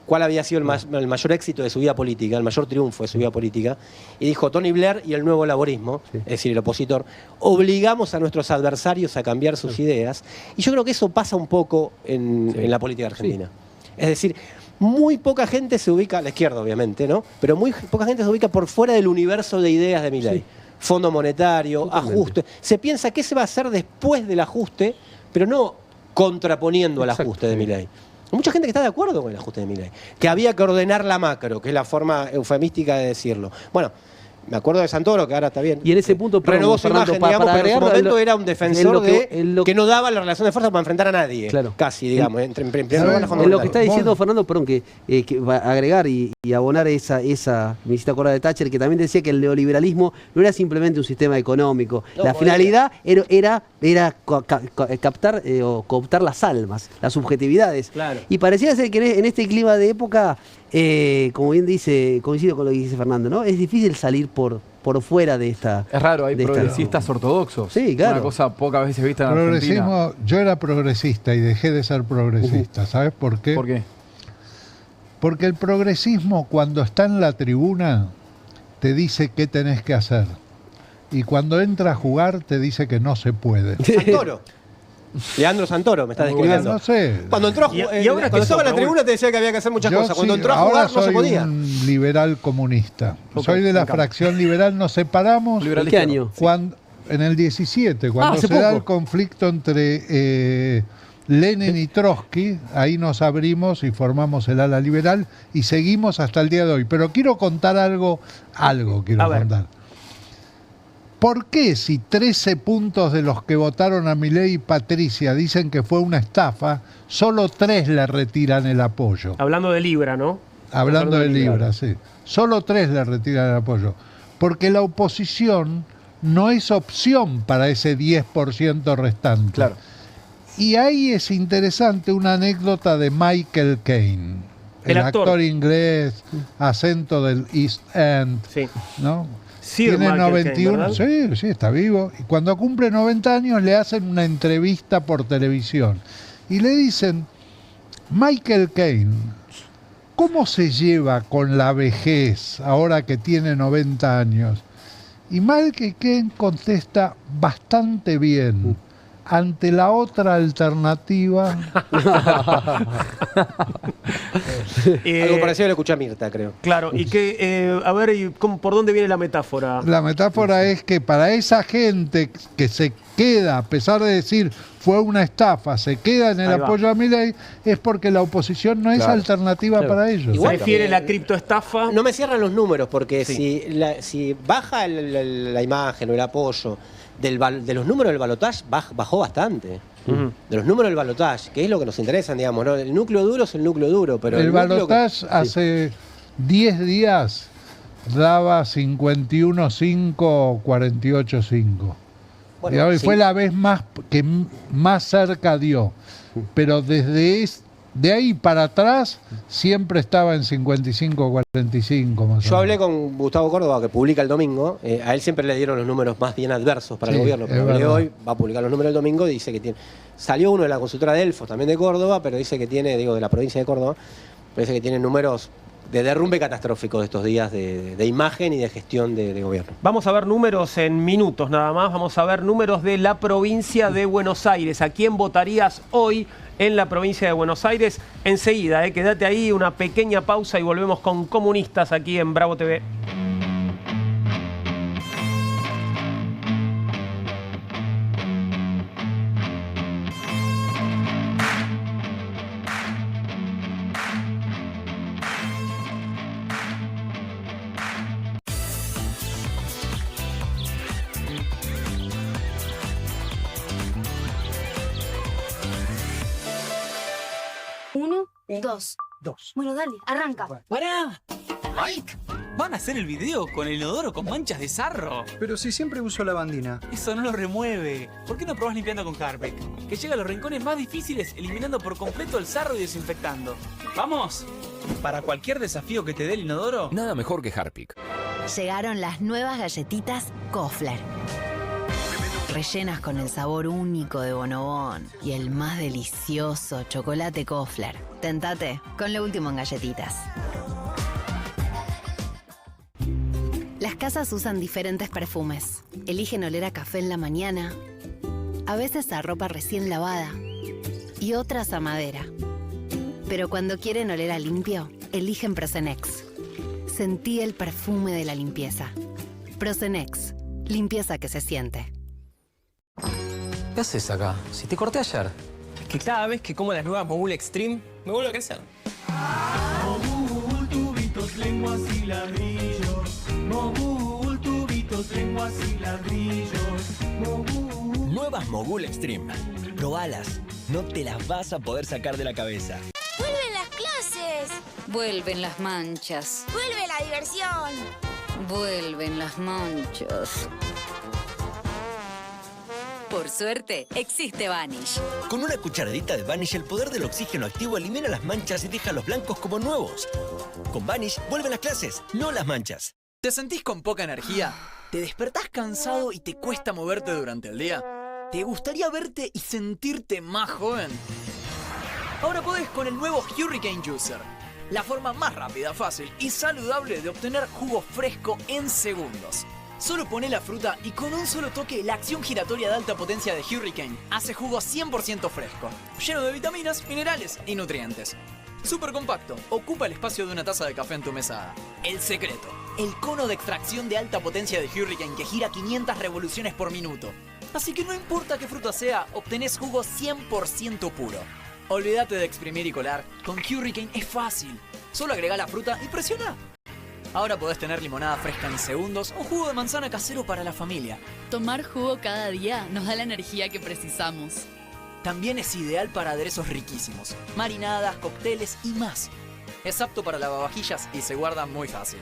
cuál había sido el mayor éxito de su vida política, el mayor triunfo de su vida política, y dijo: Tony Blair y el nuevo laborismo, es decir, el opositor, obligamos a nuestros adversarios a cambiar sus ideas, y yo creo que eso pasa un poco en la política argentina. Es decir, muy poca gente se ubica, a la izquierda obviamente, ¿no? Pero muy poca gente se ubica por fuera del universo de ideas de Milei. Sí. Fondo monetario, totalmente. Ajuste. Se piensa qué se va a hacer después del ajuste, pero no contraponiendo al ajuste de Milei. Hay mucha gente que está de acuerdo con el ajuste de Milei, que había que ordenar la macro, que es la forma eufemística de decirlo. Bueno, me acuerdo de Santoro, que ahora está bien. Y en ese punto, renovó su imagen, digamos, pero en su momento era un defensor que no daba la relación de fuerza para enfrentar a nadie. Claro. Casi, digamos. En lo que está diciendo Fernando, perdón, que va a agregar y abonar esa me hiciste acordar de Thatcher, que también decía que el neoliberalismo no era simplemente un sistema económico. No, la finalidad era captar o cooptar las almas, las subjetividades. Claro. Y parecía ser que en este clima de época, como bien dice, coincido con lo que dice Fernando, ¿no? Es difícil salir por fuera de esta... Es raro, hay progresistas ortodoxos. Sí, claro. Una cosa pocas veces vista en Argentina. Yo era progresista y dejé de ser progresista. ¿Sabes por qué? ¿Por qué? Porque el progresismo, cuando está en la tribuna, te dice qué tenés que hacer. Y cuando entra a jugar, te dice que no se puede. Santoro. Leandro Santoro, me está describiendo. No sé. Cuando entró cuando estaba en la tribuna te decía que había que hacer muchas cosas. Cuando entró a jugar no se podía. Soy un liberal comunista. Soy de la fracción liberal. Nos separamos. ¿En qué año? En el 17, cuando se da el conflicto entre Lenin y Trotsky. Ahí nos abrimos y formamos el ala liberal y seguimos hasta el día de hoy. Pero quiero contar algo quiero contar. ¿Por qué si 13 puntos de los que votaron a Milei y Patricia dicen que fue una estafa, solo 3 le retiran el apoyo? Hablando de Libra, ¿no? Hablando de Libra, sí. Solo 3 le retiran el apoyo. Porque la oposición no es opción para ese 10% restante. Claro. Y ahí es interesante una anécdota de Michael Caine, el actor inglés, acento del East End, ¿no? Tiene 91, sí, está vivo. Y cuando cumple 90 años le hacen una entrevista por televisión. Y le dicen, Michael Caine, ¿cómo se lleva con la vejez ahora que tiene 90 años? Y Michael Caine contesta, bastante bien. Ante la otra alternativa... Algo parecido lo escuché a Mirta, creo. Claro, y que, a ver, ¿por dónde viene la metáfora? La metáfora es que para esa gente que se queda, a pesar de decir fue una estafa, se queda en el apoyo a Milei, es porque la oposición no es alternativa para ellos. Igual refiere la criptoestafa. No me cierran los números, porque si baja la imagen o el apoyo de los números del balotaje, bajó bastante. De los números del balotaje, que es lo que nos interesa, digamos, ¿no? El núcleo duro es el núcleo duro, pero el balotaje hace 10 días daba 51-5, 48-5. Bueno, y fue la vez que más cerca dio. Pero de ahí para atrás siempre estaba en 55-45. Yo hablé con Gustavo Córdoba, que publica el domingo. A él siempre le dieron los números más bien adversos para el gobierno. Pero hoy va a publicar los números el domingo. Dice que tiene. Salió uno de la consultora Delfos, también de Córdoba, pero dice que tiene, de la provincia de Córdoba, parece que tiene números de derrumbe catastrófico de estos días de imagen y de gestión de gobierno. Vamos a ver números en minutos nada más. Vamos a ver números de la provincia de Buenos Aires. ¿A quién votarías hoy en la provincia de Buenos Aires? Enseguida, quédate ahí, una pequeña pausa y volvemos con Comunistas aquí en Bravo TV. Dos. Bueno, dale, arranca. ¡Pará! ¡Mike! ¿Van a hacer el video con el inodoro con manchas de sarro? Pero si siempre uso lavandina. Eso no lo remueve. ¿Por qué no probás limpiando con Harpic? Que llega a los rincones más difíciles, eliminando por completo el sarro y desinfectando. ¡Vamos! Para cualquier desafío que te dé el inodoro, nada mejor que Harpic. Llegaron las nuevas galletitas Kofler. Rellenas con el sabor único de Bonobón y el más delicioso chocolate Kofler. Tentate con lo último en galletitas. Las casas usan diferentes perfumes. Eligen oler a café en la mañana, a veces a ropa recién lavada y otras a madera. Pero cuando quieren oler a limpio, eligen Prosenex. Sentí el perfume de la limpieza. Prosenex, limpieza que se siente. ¿Qué haces acá? Si te corté ayer. Es que cada vez que como las nuevas Mogul Extreme, me vuelvo a crecer. Mogul, tubitos, lenguas y ladrillos. Mogul, tubitos, lenguas y ladrillos. Mogul. Nuevas Mogul Extreme. Probalas. No te las vas a poder sacar de la cabeza. ¡Vuelven las clases! Vuelven las manchas. ¡Vuelve la diversión! Vuelven las manchas. Por suerte, existe Vanish. Con una cucharadita de Vanish, el poder del oxígeno activo elimina las manchas y deja los blancos como nuevos. Con Vanish, vuelven las clases, no las manchas. ¿Te sentís con poca energía? ¿Te despertás cansado y te cuesta moverte durante el día? ¿Te gustaría verte y sentirte más joven? Ahora podés con el nuevo Hurricane Juicer. La forma más rápida, fácil y saludable de obtener jugo fresco en segundos. Solo poné la fruta y con un solo toque la acción giratoria de alta potencia de Hurricane hace jugo 100% fresco, lleno de vitaminas, minerales y nutrientes. Súper compacto, ocupa el espacio de una taza de café en tu mesada. El secreto, el cono de extracción de alta potencia de Hurricane que gira 500 revoluciones por minuto. Así que no importa qué fruta sea, obtenés jugo 100% puro. Olvídate de exprimir y colar, con Hurricane es fácil. Solo agrega la fruta y presiona. Ahora podés tener limonada fresca en segundos o jugo de manzana casero para la familia. Tomar jugo cada día nos da la energía que precisamos. También es ideal para aderezos riquísimos, marinadas, cócteles y más. Es apto para lavavajillas y se guarda muy fácil.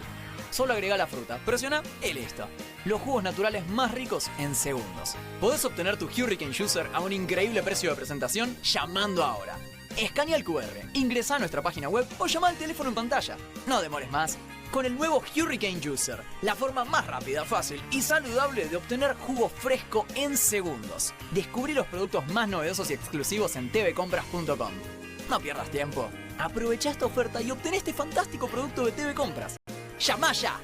Solo agrega la fruta, presiona y listo. Los jugos naturales más ricos en segundos. Podés obtener tu Hurricane Juicer a un increíble precio de presentación llamando ahora. Escanea el QR, ingresa a nuestra página web o llama al teléfono en pantalla. No demores más. Con el nuevo Hurricane Juicer, la forma más rápida, fácil y saludable de obtener jugo fresco en segundos. Descubrí los productos más novedosos y exclusivos en tvcompras.com. No pierdas tiempo. Aprovecha esta oferta y obtén este fantástico producto de TV Compras. ¡Llama ya!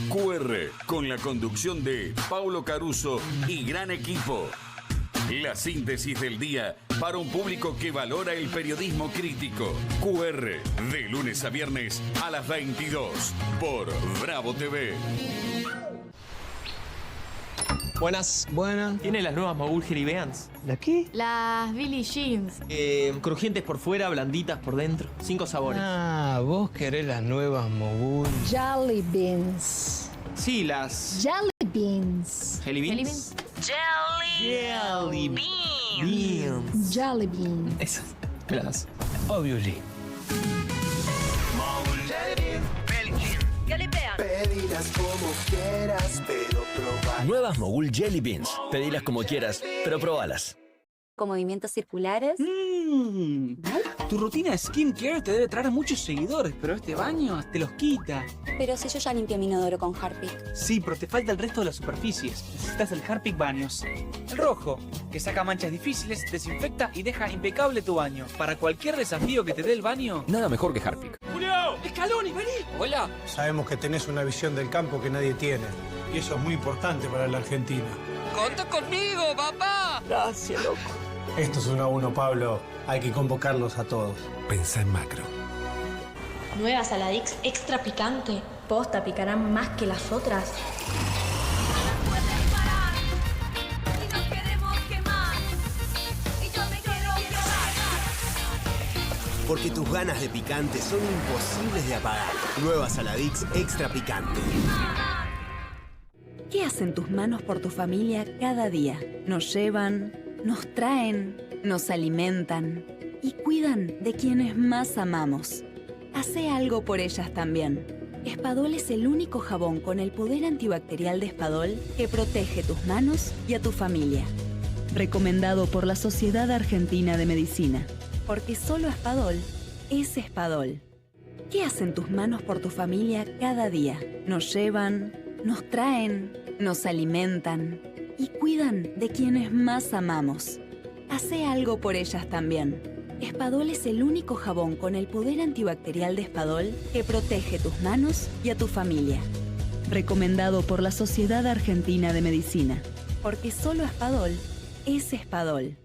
QR, con la conducción de Paulo Caruso y gran equipo. La síntesis del día para un público que valora el periodismo crítico. QR, de lunes a viernes a las 22 por Bravo TV. Buenas. Buenas. ¿Tiene las nuevas Mogul Jelly Beans? ¿La qué? Las Billie Jeans. Crujientes por fuera, blanditas por dentro. 5 sabores. Ah, vos querés las nuevas Mogul. Jelly Beans. Sí, las... Jelly Beans. ¿Jelly Beans? Jelly Beans. Jelly Beans. Esas. Me las das. Obviously. Pedirás como quieras, pero probar. Nuevas Mogul Jelly Beans. Pedilas como quieras, pero probalas. Con movimientos circulares. Tu rutina de skincare te debe traer muchos seguidores, pero este baño te los quita. Pero si yo ya limpié mi inodoro con Harpic. Sí, pero te falta el resto de las superficies. Necesitas el Harpic Baños. El rojo, que saca manchas difíciles, desinfecta y deja impecable tu baño. Para cualquier desafío que te dé el baño... Nada mejor que Harpic. ¡Julio! ¡Scaloni, vení! ¡Hola! Sabemos que tenés una visión del campo que nadie tiene. Y eso es muy importante para la Argentina. ¡Conta conmigo, papá! Gracias, loco. Esto es 1 a 1, Pablo. Hay que convocarlos a todos. Pensá en macro. Nueva Saladix extra picante. Posta, picarán más que las otras. Porque tus ganas de picante son imposibles de apagar. Nueva Saladix extra picante. ¿Qué hacen tus manos por tu familia cada día? Nos llevan, nos traen, nos alimentan y cuidan de quienes más amamos. Hacé algo por ellas también. Espadol es el único jabón con el poder antibacterial de Espadol que protege tus manos y a tu familia. Recomendado por la Sociedad Argentina de Medicina. Porque solo Espadol es Espadol. ¿Qué hacen tus manos por tu familia cada día? Nos llevan, nos traen, nos alimentan y cuidan de quienes más amamos. Hacé algo por ellas también. Espadol es el único jabón con el poder antibacterial de Espadol que protege tus manos y a tu familia. Recomendado por la Sociedad Argentina de Medicina. Porque solo Espadol es Espadol.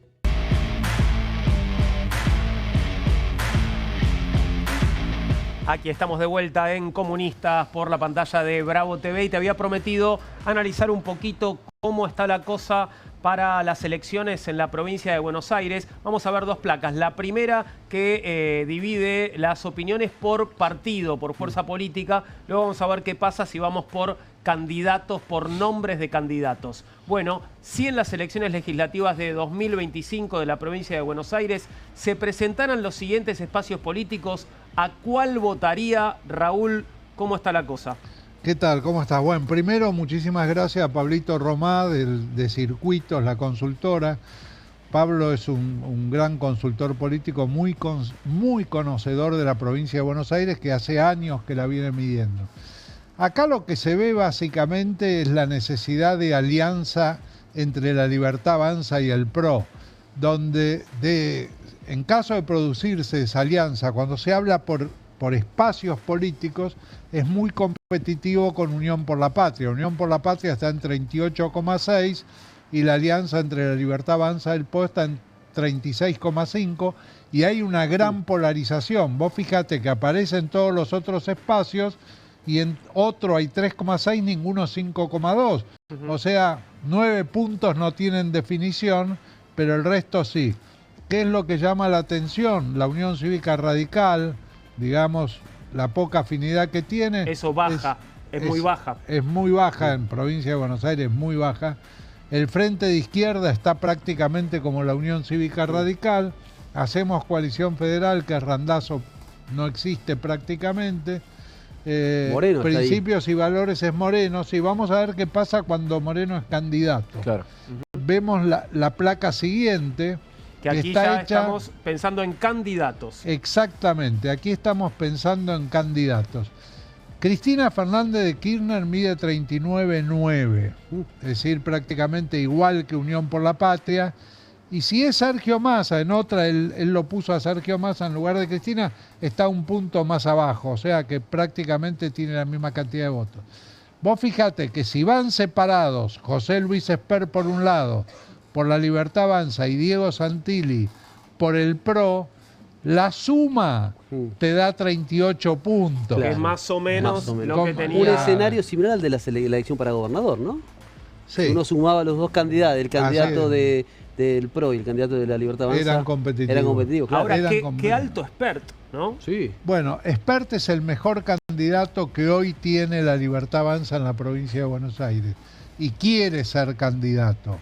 Aquí estamos de vuelta en Comunistas por la pantalla de Bravo TV y te había prometido analizar un poquito cómo está la cosa para las elecciones en la provincia de Buenos Aires. Vamos a ver dos placas. La primera que divide las opiniones por partido, por fuerza política. Luego vamos a ver qué pasa si vamos por candidatos, por nombres de candidatos. Bueno, si en las elecciones legislativas de 2025 de la provincia de Buenos Aires se presentaran los siguientes espacios políticos, ¿a cuál votaría Raúl? ¿Cómo está la cosa? ¿Qué tal? ¿Cómo estás? Bueno, primero, muchísimas gracias a Pablito Romá de Circuitos, la consultora. Pablo es un gran consultor político, muy conocedor de la provincia de Buenos Aires, que hace años que la viene midiendo. Acá lo que se ve básicamente es la necesidad de alianza entre la Libertad Avanza y el PRO, donde en caso de producirse esa alianza, cuando se habla por espacios políticos, es muy competitivo con Unión por la Patria. Unión por la Patria está en 38,6 y la alianza entre la Libertad Avanza y el PRO está en 36,5 y hay una gran polarización. Vos fíjate que aparecen todos los otros espacios y en otro hay 3,6, ninguno 5,2. O sea, 9 puntos no tienen definición, pero el resto sí. ¿Qué es lo que llama la atención? La Unión Cívica Radical, digamos, la poca afinidad que tiene. Eso baja, es muy baja. Es muy baja en provincia de Buenos Aires, muy baja. El Frente de Izquierda está prácticamente como la Unión Cívica Radical. Hacemos Coalición Federal, que es Randazzo, no existe prácticamente. Moreno Principios y Valores es Moreno. Sí, vamos a ver qué pasa cuando Moreno es candidato. Claro. Vemos la placa siguiente. Que aquí está ya hecha... estamos pensando en candidatos. Exactamente, aquí estamos pensando en candidatos. Cristina Fernández de Kirchner mide 39,9, es decir, prácticamente igual que Unión por la Patria. Y si es Sergio Massa, en otra él lo puso a Sergio Massa en lugar de Cristina, está un punto más abajo, o sea que prácticamente tiene la misma cantidad de votos. Vos fíjate que si van separados José Luis Espert por un lado, por la Libertad Avanza y Diego Santilli por el PRO, la suma te da 38 puntos. Que es más o menos lo que tenía. Un escenario similar al de la elección para gobernador, ¿no? Sí. Uno sumaba los dos candidatos, el candidato del PRO y el candidato de la Libertad Avanza. Eran competitivos. Eran competitivos, claro. Ahora, qué alto Espert, ¿no? Sí. Bueno, Espert es el mejor candidato que hoy tiene la Libertad Avanza en la provincia de Buenos Aires y quiere ser candidato.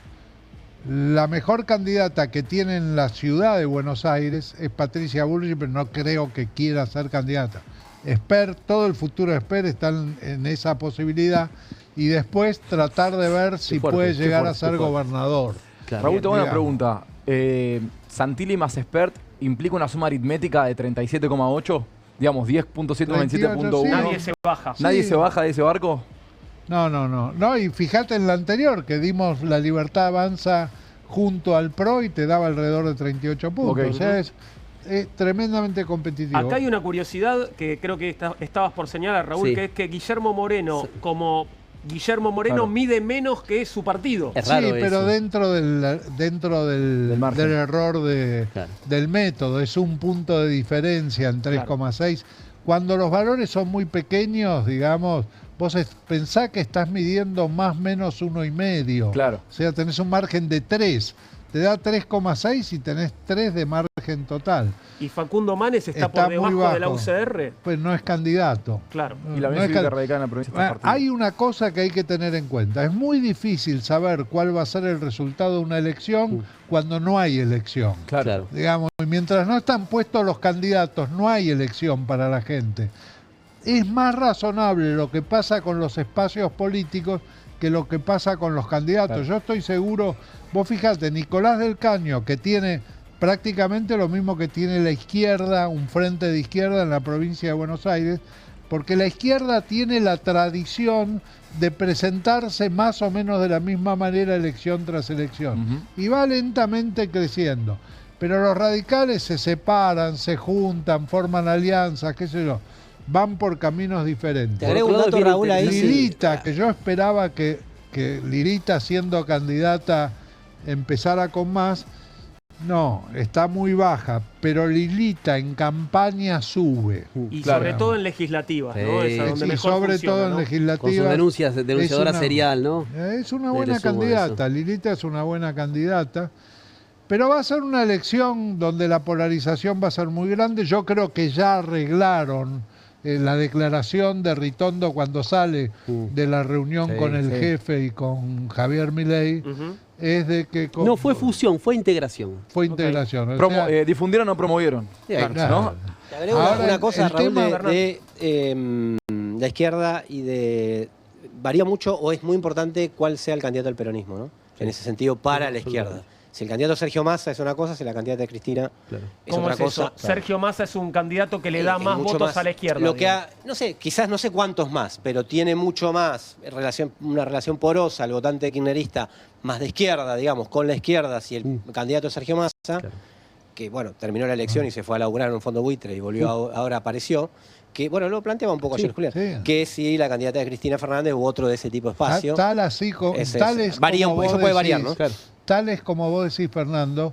La mejor candidata que tiene en la ciudad de Buenos Aires es Patricia Bullrich, pero no creo que quiera ser candidata. Espert, todo el futuro de Espert está en esa posibilidad y después tratar de ver si puede llegar a ser gobernador. Claro. Raúl, tengo una pregunta. ¿Santilli más Espert implica una suma aritmética de 37,8? Digamos, 10.127.1. Sí. Nadie se baja. ¿Nadie se baja de ese barco? No, y fíjate en la anterior, que dimos la Libertad Avanza junto al PRO y te daba alrededor de 38 puntos. Okay. O sea, es tremendamente competitivo. Acá hay una curiosidad que creo que estabas por señalar, Raúl, que es que Guillermo Moreno, como Guillermo Moreno, mide menos que su partido. Sí, pero dentro del error del método, es un punto de diferencia en 3,6. Cuando los valores son muy pequeños, digamos, vos pensás que estás midiendo más o menos 1,5. Claro. O sea, tenés un margen de 3. Te da 3,6 y tenés 3 de margen total. ¿Y Facundo Manes está por debajo de la UCR? Pues no es candidato. Claro. Y la Unión Cívica Radical en la provincia está partida. Hay una cosa que hay que tener en cuenta. Es muy difícil saber cuál va a ser el resultado de una elección cuando no hay elección. Claro. Digamos, mientras no están puestos los candidatos, no hay elección para la gente. Es más razonable lo que pasa con los espacios políticos que lo que pasa con los candidatos. Claro. Yo estoy seguro, vos fíjate, Nicolás del Caño, que tiene prácticamente lo mismo que tiene la izquierda, un frente de izquierda en la provincia de Buenos Aires, porque la izquierda tiene la tradición de presentarse más o menos de la misma manera elección tras elección. Y va lentamente creciendo. Pero los radicales se separan, se juntan, forman alianzas, qué sé yo. Van por caminos diferentes. Te agrego un dato, Raúl, ahí. Lirita, que yo esperaba que Lirita, siendo candidata, empezara con más. No, está muy baja, pero Lilita en campaña sube. Y sobre todo en legislativas, ¿no? Sí. Esa donde Y mejor sobre funciona, todo en ¿no? legislativas. Con sus denunciadora es una- serial, ¿no? Es una Le buena sumo candidata, eso. Lilita es una buena candidata, pero va a ser una elección donde la polarización va a ser muy grande. Yo creo que ya arreglaron la declaración de Ritondo cuando sale de la reunión Sí, con el sí. jefe y con Javier Milei, es de que... No fue fusión, fue integración. Fue integración. o sea, ¿Difundieron o promovieron? Claro. ¿No? Te agrego Ahora, una cosa, el Raúl, tema- de la izquierda y de... Varía mucho o es muy importante cuál sea el candidato del peronismo, ¿no? En ese sentido, para la izquierda. Si el candidato Sergio Massa es una cosa, si la candidata Cristina es ¿Cómo otra es cosa. eso? Sergio Massa es un candidato que le da Es más mucho votos más- a la izquierda. Lo que digamos. no sé, quizás no sé cuántos más, pero tiene mucho más una relación porosa, el votante kirchnerista más de izquierda, digamos, con la izquierda, si el candidato es Sergio Massa, que bueno, terminó la elección y se fue a laburar en un fondo buitre y volvió ahora apareció. Que bueno, lo planteaba un poco Sí, ayer Julián, sí. que si la candidata es Cristina Fernández u otro de ese tipo de espacio. Tal así como, Ese- tales varía como un poco, vos eso puede variar, decís, ¿no? Claro. Tales como vos decís, Fernando,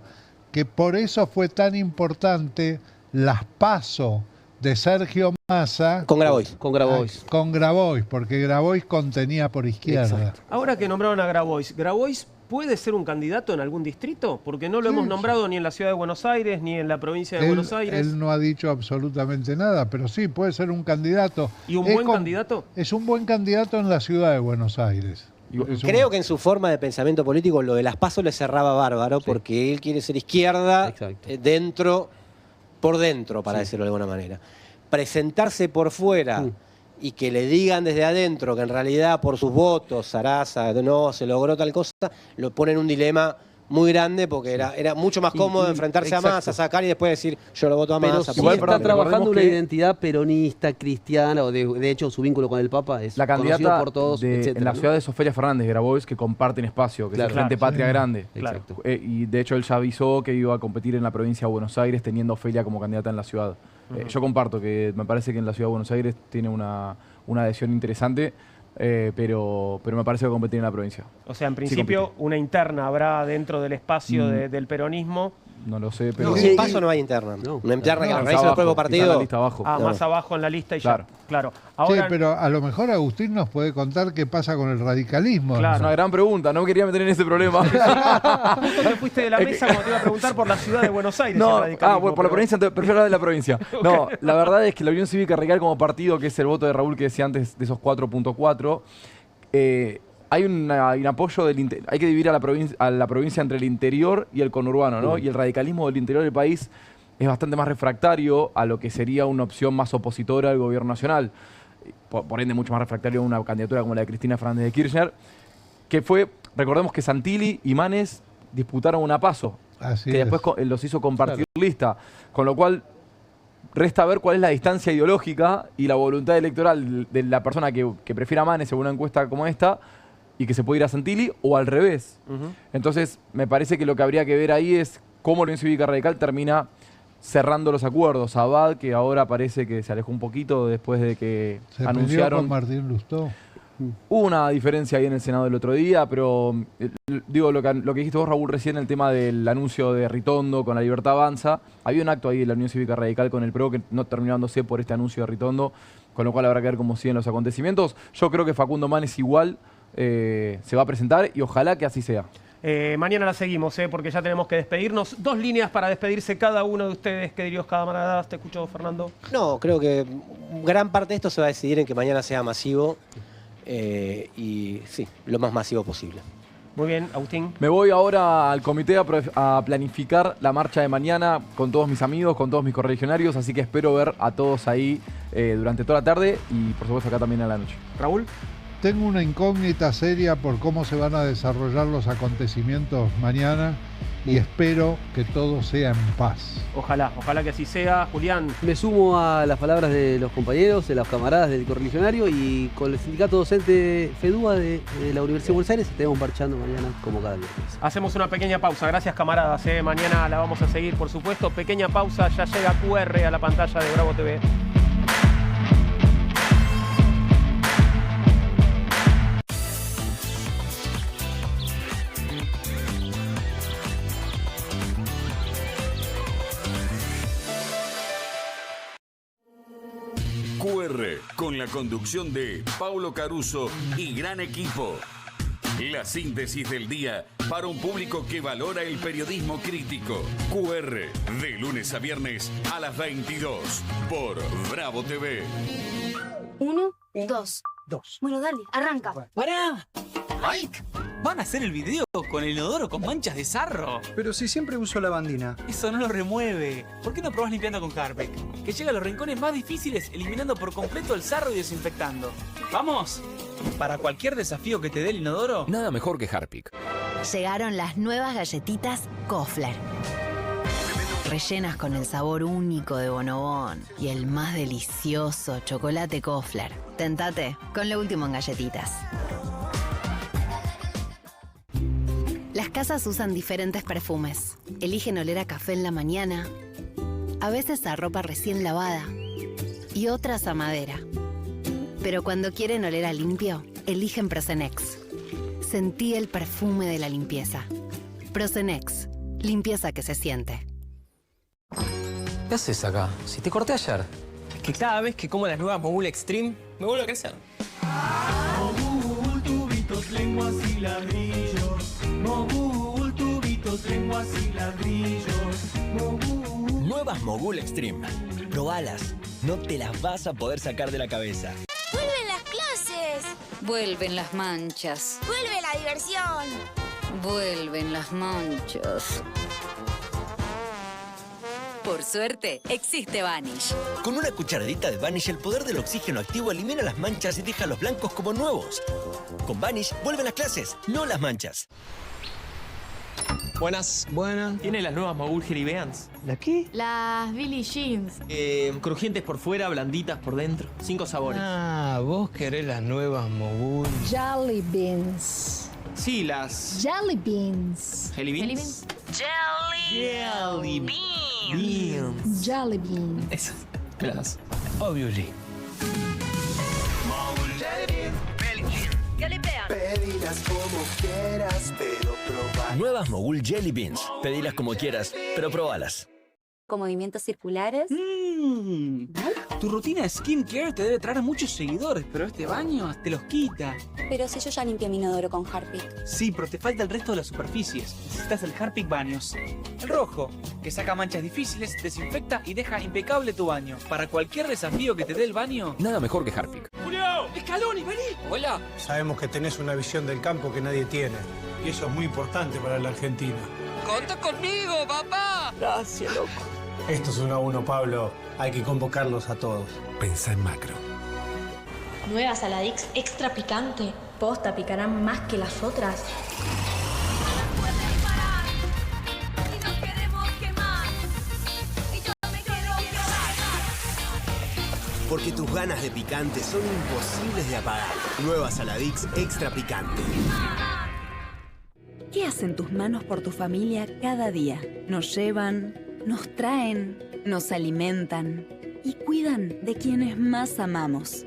que por eso fue tan importante las PASO de Sergio Massa Con Grabois. Con Grabois. con Grabois, porque Grabois contenía por izquierda. Ahora que nombraron a Grabois, ¿Grabois puede ser un candidato en algún distrito? Porque no lo hemos nombrado ni en la ciudad de Buenos Aires, ni en la provincia de Buenos Aires. Él no ha dicho absolutamente nada, pero sí, puede ser un candidato. ¿Y un Es buen candidato? Es un buen candidato en la ciudad de Buenos Aires. Es un- Creo que en su forma de pensamiento político lo de las PASO le cerraba bárbaro, porque él quiere ser izquierda por dentro, para decirlo de alguna manera. Presentarse por fuera y que le digan desde adentro que en realidad por sus votos Sarasa no se logró tal cosa, lo pone en un dilema muy grande porque era mucho más cómodo enfrentarse a Massa, sacar y después decir yo lo voto a Pero Massa. sí por está ejemplo. trabajando una que- identidad peronista, cristiana, o de hecho su vínculo con el Papa es La conocido candidata por todos, etcétera, en la ¿no? ciudad de Ofelia Fernández Grabois, que comparten espacio, que Claro. es el Frente Claro, Patria sí. Grande. Exacto. Y de hecho él ya avisó que iba a competir en la provincia de Buenos Aires teniendo a Ofelia como candidata en la ciudad. Yo comparto que me parece que en la ciudad de Buenos Aires tiene una adhesión interesante, pero me parece que va a competir en la provincia. O sea, en Sí principio compite. una interna habrá dentro del espacio del peronismo. No lo sé, pero... No, en PASO no hay interna. Una interna que la organiza el propio partido. Más abajo en la lista y Claro. ya. Claro. Sí, Ahora, pero a lo mejor Agustín nos puede contar qué pasa con el radicalismo. Es una gran pregunta, no me quería meter en ese problema. justo te fuiste de la mesa cuando te iba a preguntar por la ciudad de Buenos Aires. No, el radicalismo, bueno, por la pero- provincia, prefiero hablar de la provincia. No, la verdad es que la Unión Cívica Radical como partido, que es el voto de Raúl que decía antes de esos 4.4, hay un apoyo hay que dividir a la provincia entre el interior y el conurbano, ¿no? Y el radicalismo del interior del país es bastante más refractario a lo que sería una opción más opositora al gobierno nacional. Por ende, mucho más refractario a una candidatura como la de Cristina Fernández de Kirchner, que fue, recordemos que Santilli y Manes disputaron una PASO, Así que es. después los hizo compartir lista, con lo cual resta ver cuál es la distancia ideológica y la voluntad electoral de la persona que prefiera a Manes según una encuesta como esta y que se puede ir a Santilli, o al revés. Entonces, me parece que lo que habría que ver ahí es cómo la Unión Cívica Radical termina cerrando los acuerdos. Abad, que ahora parece que se alejó un poquito después de que Se peleó anunciaron... con Martín Lustó. Hubo una diferencia ahí en el Senado el otro día, pero digo lo que dijiste vos, Raúl, recién, el tema del anuncio de Ritondo con la Libertad Avanza. Había un acto ahí en la Unión Cívica Radical con el PRO que no terminó dándose por este anuncio de Ritondo, con lo cual habrá que ver cómo siguen los acontecimientos. Yo creo que Facundo Manes igual se va a presentar y ojalá que así sea. Mañana la seguimos, porque ya tenemos que despedirnos. 2 líneas para despedirse cada uno de ustedes, queridos camaradas. Te escucho, Fernando. No, creo que gran parte de esto se va a decidir en que mañana sea masivo y sí, lo más masivo posible. Muy bien, Agustín. Me voy ahora al comité a planificar la marcha de mañana con todos mis amigos, con todos mis correligionarios, así que espero ver a todos ahí durante toda la tarde y por supuesto acá también a la noche. Raúl. Tengo una incógnita seria por cómo se van a desarrollar los acontecimientos mañana y espero que todo sea en paz. Ojalá que así sea. Julián. Me sumo a las palabras de los compañeros, de las camaradas del correligionario y con el sindicato docente FEDUA de la Universidad de Buenos Aires estaremos marchando mañana como cada viernes. Hacemos una pequeña pausa. Gracias, camaradas. Mañana la vamos a seguir, por supuesto. Pequeña pausa. Ya llega QR a la pantalla de Bravo TV. QR, con la conducción de Paulo Caruso y gran equipo. La síntesis del día para un público que valora el periodismo crítico. QR, de lunes a viernes a las 22 por Bravo TV. 1, 2. Bueno, dale, arranca. ¡Pará! ¡Mike! ¿Van a hacer el video con el inodoro con manchas de sarro? Pero si siempre uso lavandina. Eso no lo remueve. ¿Por qué no probás limpiando con Harpic? Que llega a los rincones más difíciles eliminando por completo el sarro y desinfectando. ¡Vamos! Para cualquier desafío que te dé el inodoro, Nada mejor que Harpic. Llegaron las nuevas galletitas Kofler. Rellenas con el sabor único de Bonobón y el más delicioso chocolate Kofler. Tentate con lo último en galletitas. Las casas usan diferentes perfumes. Eligen oler a café en la mañana, a veces a ropa recién lavada y otras a madera. Pero cuando quieren oler a limpio, eligen Prosenex. Sentí el perfume de la limpieza. Prosenex, limpieza que se siente. ¿Qué haces acá? Si te corté ayer. Es que cada vez que como las nuevas Mogul Extreme, me vuelvo a crecer. Mogul, tubitos, lenguas y ladrillos. Mogul, tubitos, lenguas y ladrillos. Mogul. Nuevas Mogul Extreme. Probalas. No te las vas a poder sacar de la cabeza. ¡Vuelven las clases! Vuelven las manchas. ¡Vuelve la diversión! Vuelven las manchas. Por suerte, existe Vanish. Con una cucharadita de Vanish, el poder del oxígeno activo elimina las manchas y deja los blancos como nuevos. Con Vanish, vuelven las clases, no las manchas. Buenas. ¿Tiene las nuevas Mogul Jelly Beans? ¿La qué? Las Billie Jeans. Crujientes por fuera, blanditas por dentro. 5 sabores. Ah, vos querés las nuevas Mogul. Jelly beans. Sí, las Jelly beans. Jelly Beans. Jelly Beans. Jelly beans. Esas. Me las das. Obviously. Pedilas como quieras, pero probar. Nuevas Mogul Jelly Beans. Pedilas como quieras, pero probalas. Con movimientos circulares. Tu rutina de skincare te debe traer muchos seguidores, pero este baño te los quita. Pero si yo ya limpié mi inodoro con Harpic. Sí, pero te falta el resto de las superficies. Necesitas el Harpic Baños. El rojo, que saca manchas difíciles, desinfecta y deja impecable tu baño. Para cualquier desafío que te dé el baño. Nada mejor que Harpic. ¡Julio! ¡Escaloni, vení! Hola. Sabemos que tenés una visión del campo que nadie tiene. Y eso es muy importante para la Argentina. ¡Conta conmigo, papá! Gracias, loco. Esto es 1 a 1, Pablo. Hay que convocarlos a todos. Pensá en macro. Nueva Saladix extra picante. Posta picarán más que las otras. Porque tus ganas de picante son imposibles de apagar. Nueva Saladix Extra Picante. ¿Qué hacen tus manos por tu familia cada día? Nos llevan, nos traen, nos alimentan y cuidan de quienes más amamos.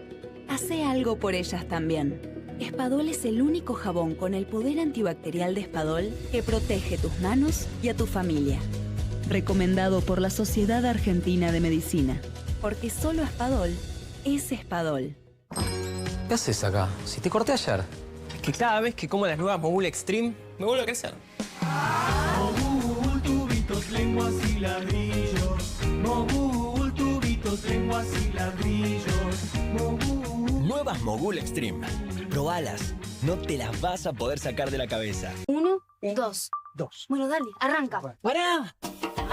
Hacé algo por ellas también. Espadol es el único jabón con el poder antibacterial de Espadol que protege tus manos y a tu familia. Recomendado por la Sociedad Argentina de Medicina. Porque solo Espadol es Espadol. ¿Qué haces acá? Si te corté ayer. Es que cada vez que como las nuevas Mogul Extreme, me vuelvo a crecer. Mogul, tubitos, lenguas y ladrillos. Mogul, tubitos, lenguas y ladrillos. Mogul. Nuevas Mogul Extreme. Probalas. No te las vas a poder sacar de la cabeza. 1, 2. Bueno, dale, arranca. ¡Pará!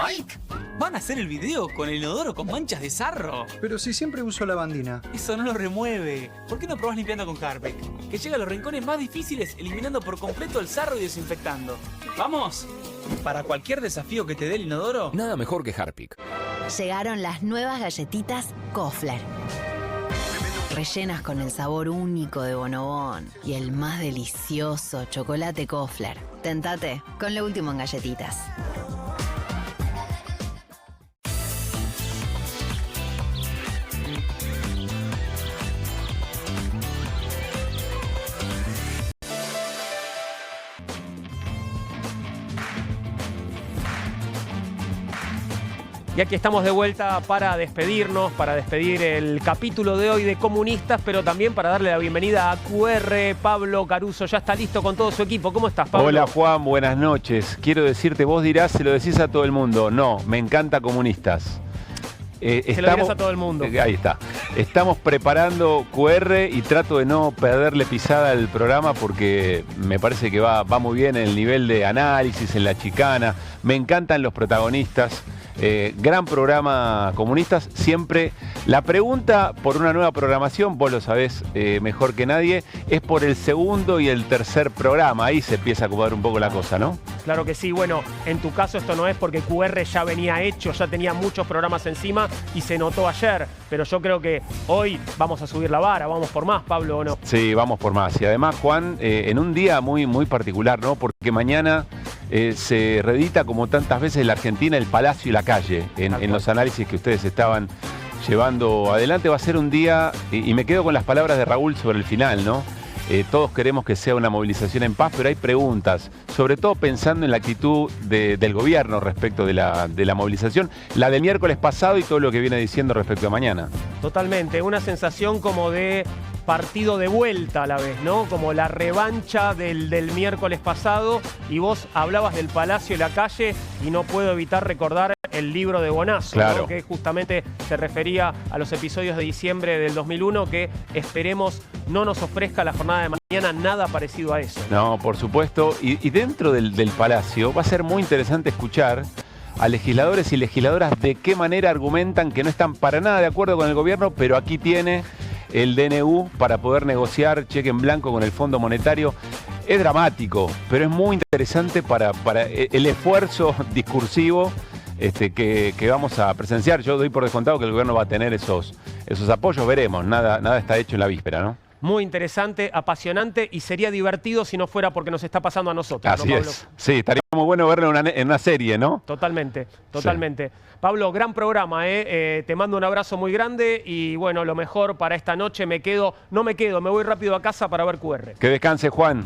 ¡Mike! ¿Van a hacer el video con el inodoro con manchas de sarro? Pero si siempre uso lavandina. Eso no lo remueve. ¿Por qué no probás limpiando con Harpic? Que llega a los rincones más difíciles eliminando por completo el sarro y desinfectando. ¡Vamos! Para cualquier desafío que te dé el inodoro, Nada mejor que Harpic. Llegaron las nuevas galletitas Kofler. Rellenas con el sabor único de Bonobón y el más delicioso chocolate Kofler. Tentate con lo último en galletitas. Y aquí estamos de vuelta para despedirnos, para despedir el capítulo de hoy de Comunistas, pero también para darle la bienvenida a QR. Pablo Caruso ya está listo con todo su equipo. ¿Cómo estás, Pablo? Hola, Juan, buenas noches. Quiero decirte, vos dirás, se lo decís a todo el mundo. No, me encanta Comunistas. Se lo dirás a todo el mundo. Ahí está. Estamos preparando QR y trato de no perderle pisada al programa porque me parece que va muy bien en el nivel de análisis, en la chicana. Me encantan los protagonistas. Gran programa Comunistas. Siempre la pregunta por una nueva programación, vos lo sabés mejor que nadie, es por el segundo y el tercer programa. Ahí se empieza a acomodar un poco la cosa, ¿no? Claro que sí. Bueno, en tu caso esto no es porque QR ya venía hecho, ya tenía muchos programas encima y se notó ayer. Pero yo creo que hoy vamos a subir la vara, vamos por más, Pablo, ¿o no? Sí, vamos por más. Y además, Juan, en un día muy particular, ¿no? Porque mañana se reedita, como tantas veces, la Argentina, el Palacio y la calle, en los análisis que ustedes estaban llevando adelante. Va a ser un día, y me quedo con las palabras de Raúl sobre el final, ¿no? Todos queremos que sea una movilización en paz, pero hay preguntas, sobre todo pensando en la actitud del gobierno respecto de la movilización, la del miércoles pasado y todo lo que viene diciendo respecto a mañana. Totalmente, una sensación como de partido de vuelta a la vez, ¿no? Como la revancha del miércoles pasado, y vos hablabas del Palacio y la calle y no puedo evitar recordar el libro de Bonazo, claro, ¿no? Que justamente se refería a los episodios de diciembre del 2001, que esperemos no nos ofrezca la jornada de mañana nada parecido a eso. No, por supuesto, y dentro del Palacio va a ser muy interesante escuchar a legisladores y legisladoras de qué manera argumentan que no están para nada de acuerdo con el gobierno, pero aquí tiene el DNU para poder negociar cheque en blanco con el Fondo Monetario. Es dramático, pero es muy interesante para el esfuerzo discursivo que vamos a presenciar. Yo doy por descontado que el gobierno va a tener esos apoyos, veremos, nada está hecho en la víspera, ¿no? Muy interesante, apasionante, y sería divertido si no fuera porque nos está pasando a nosotros. Así, ¿no, Pablo? es. Sí, estaría muy bueno verlo en una serie, ¿no? Totalmente, totalmente. Sí. Pablo, gran programa, te mando un abrazo muy grande y bueno, lo mejor para esta noche. Me voy rápido a casa para ver QR. Que descanse, Juan.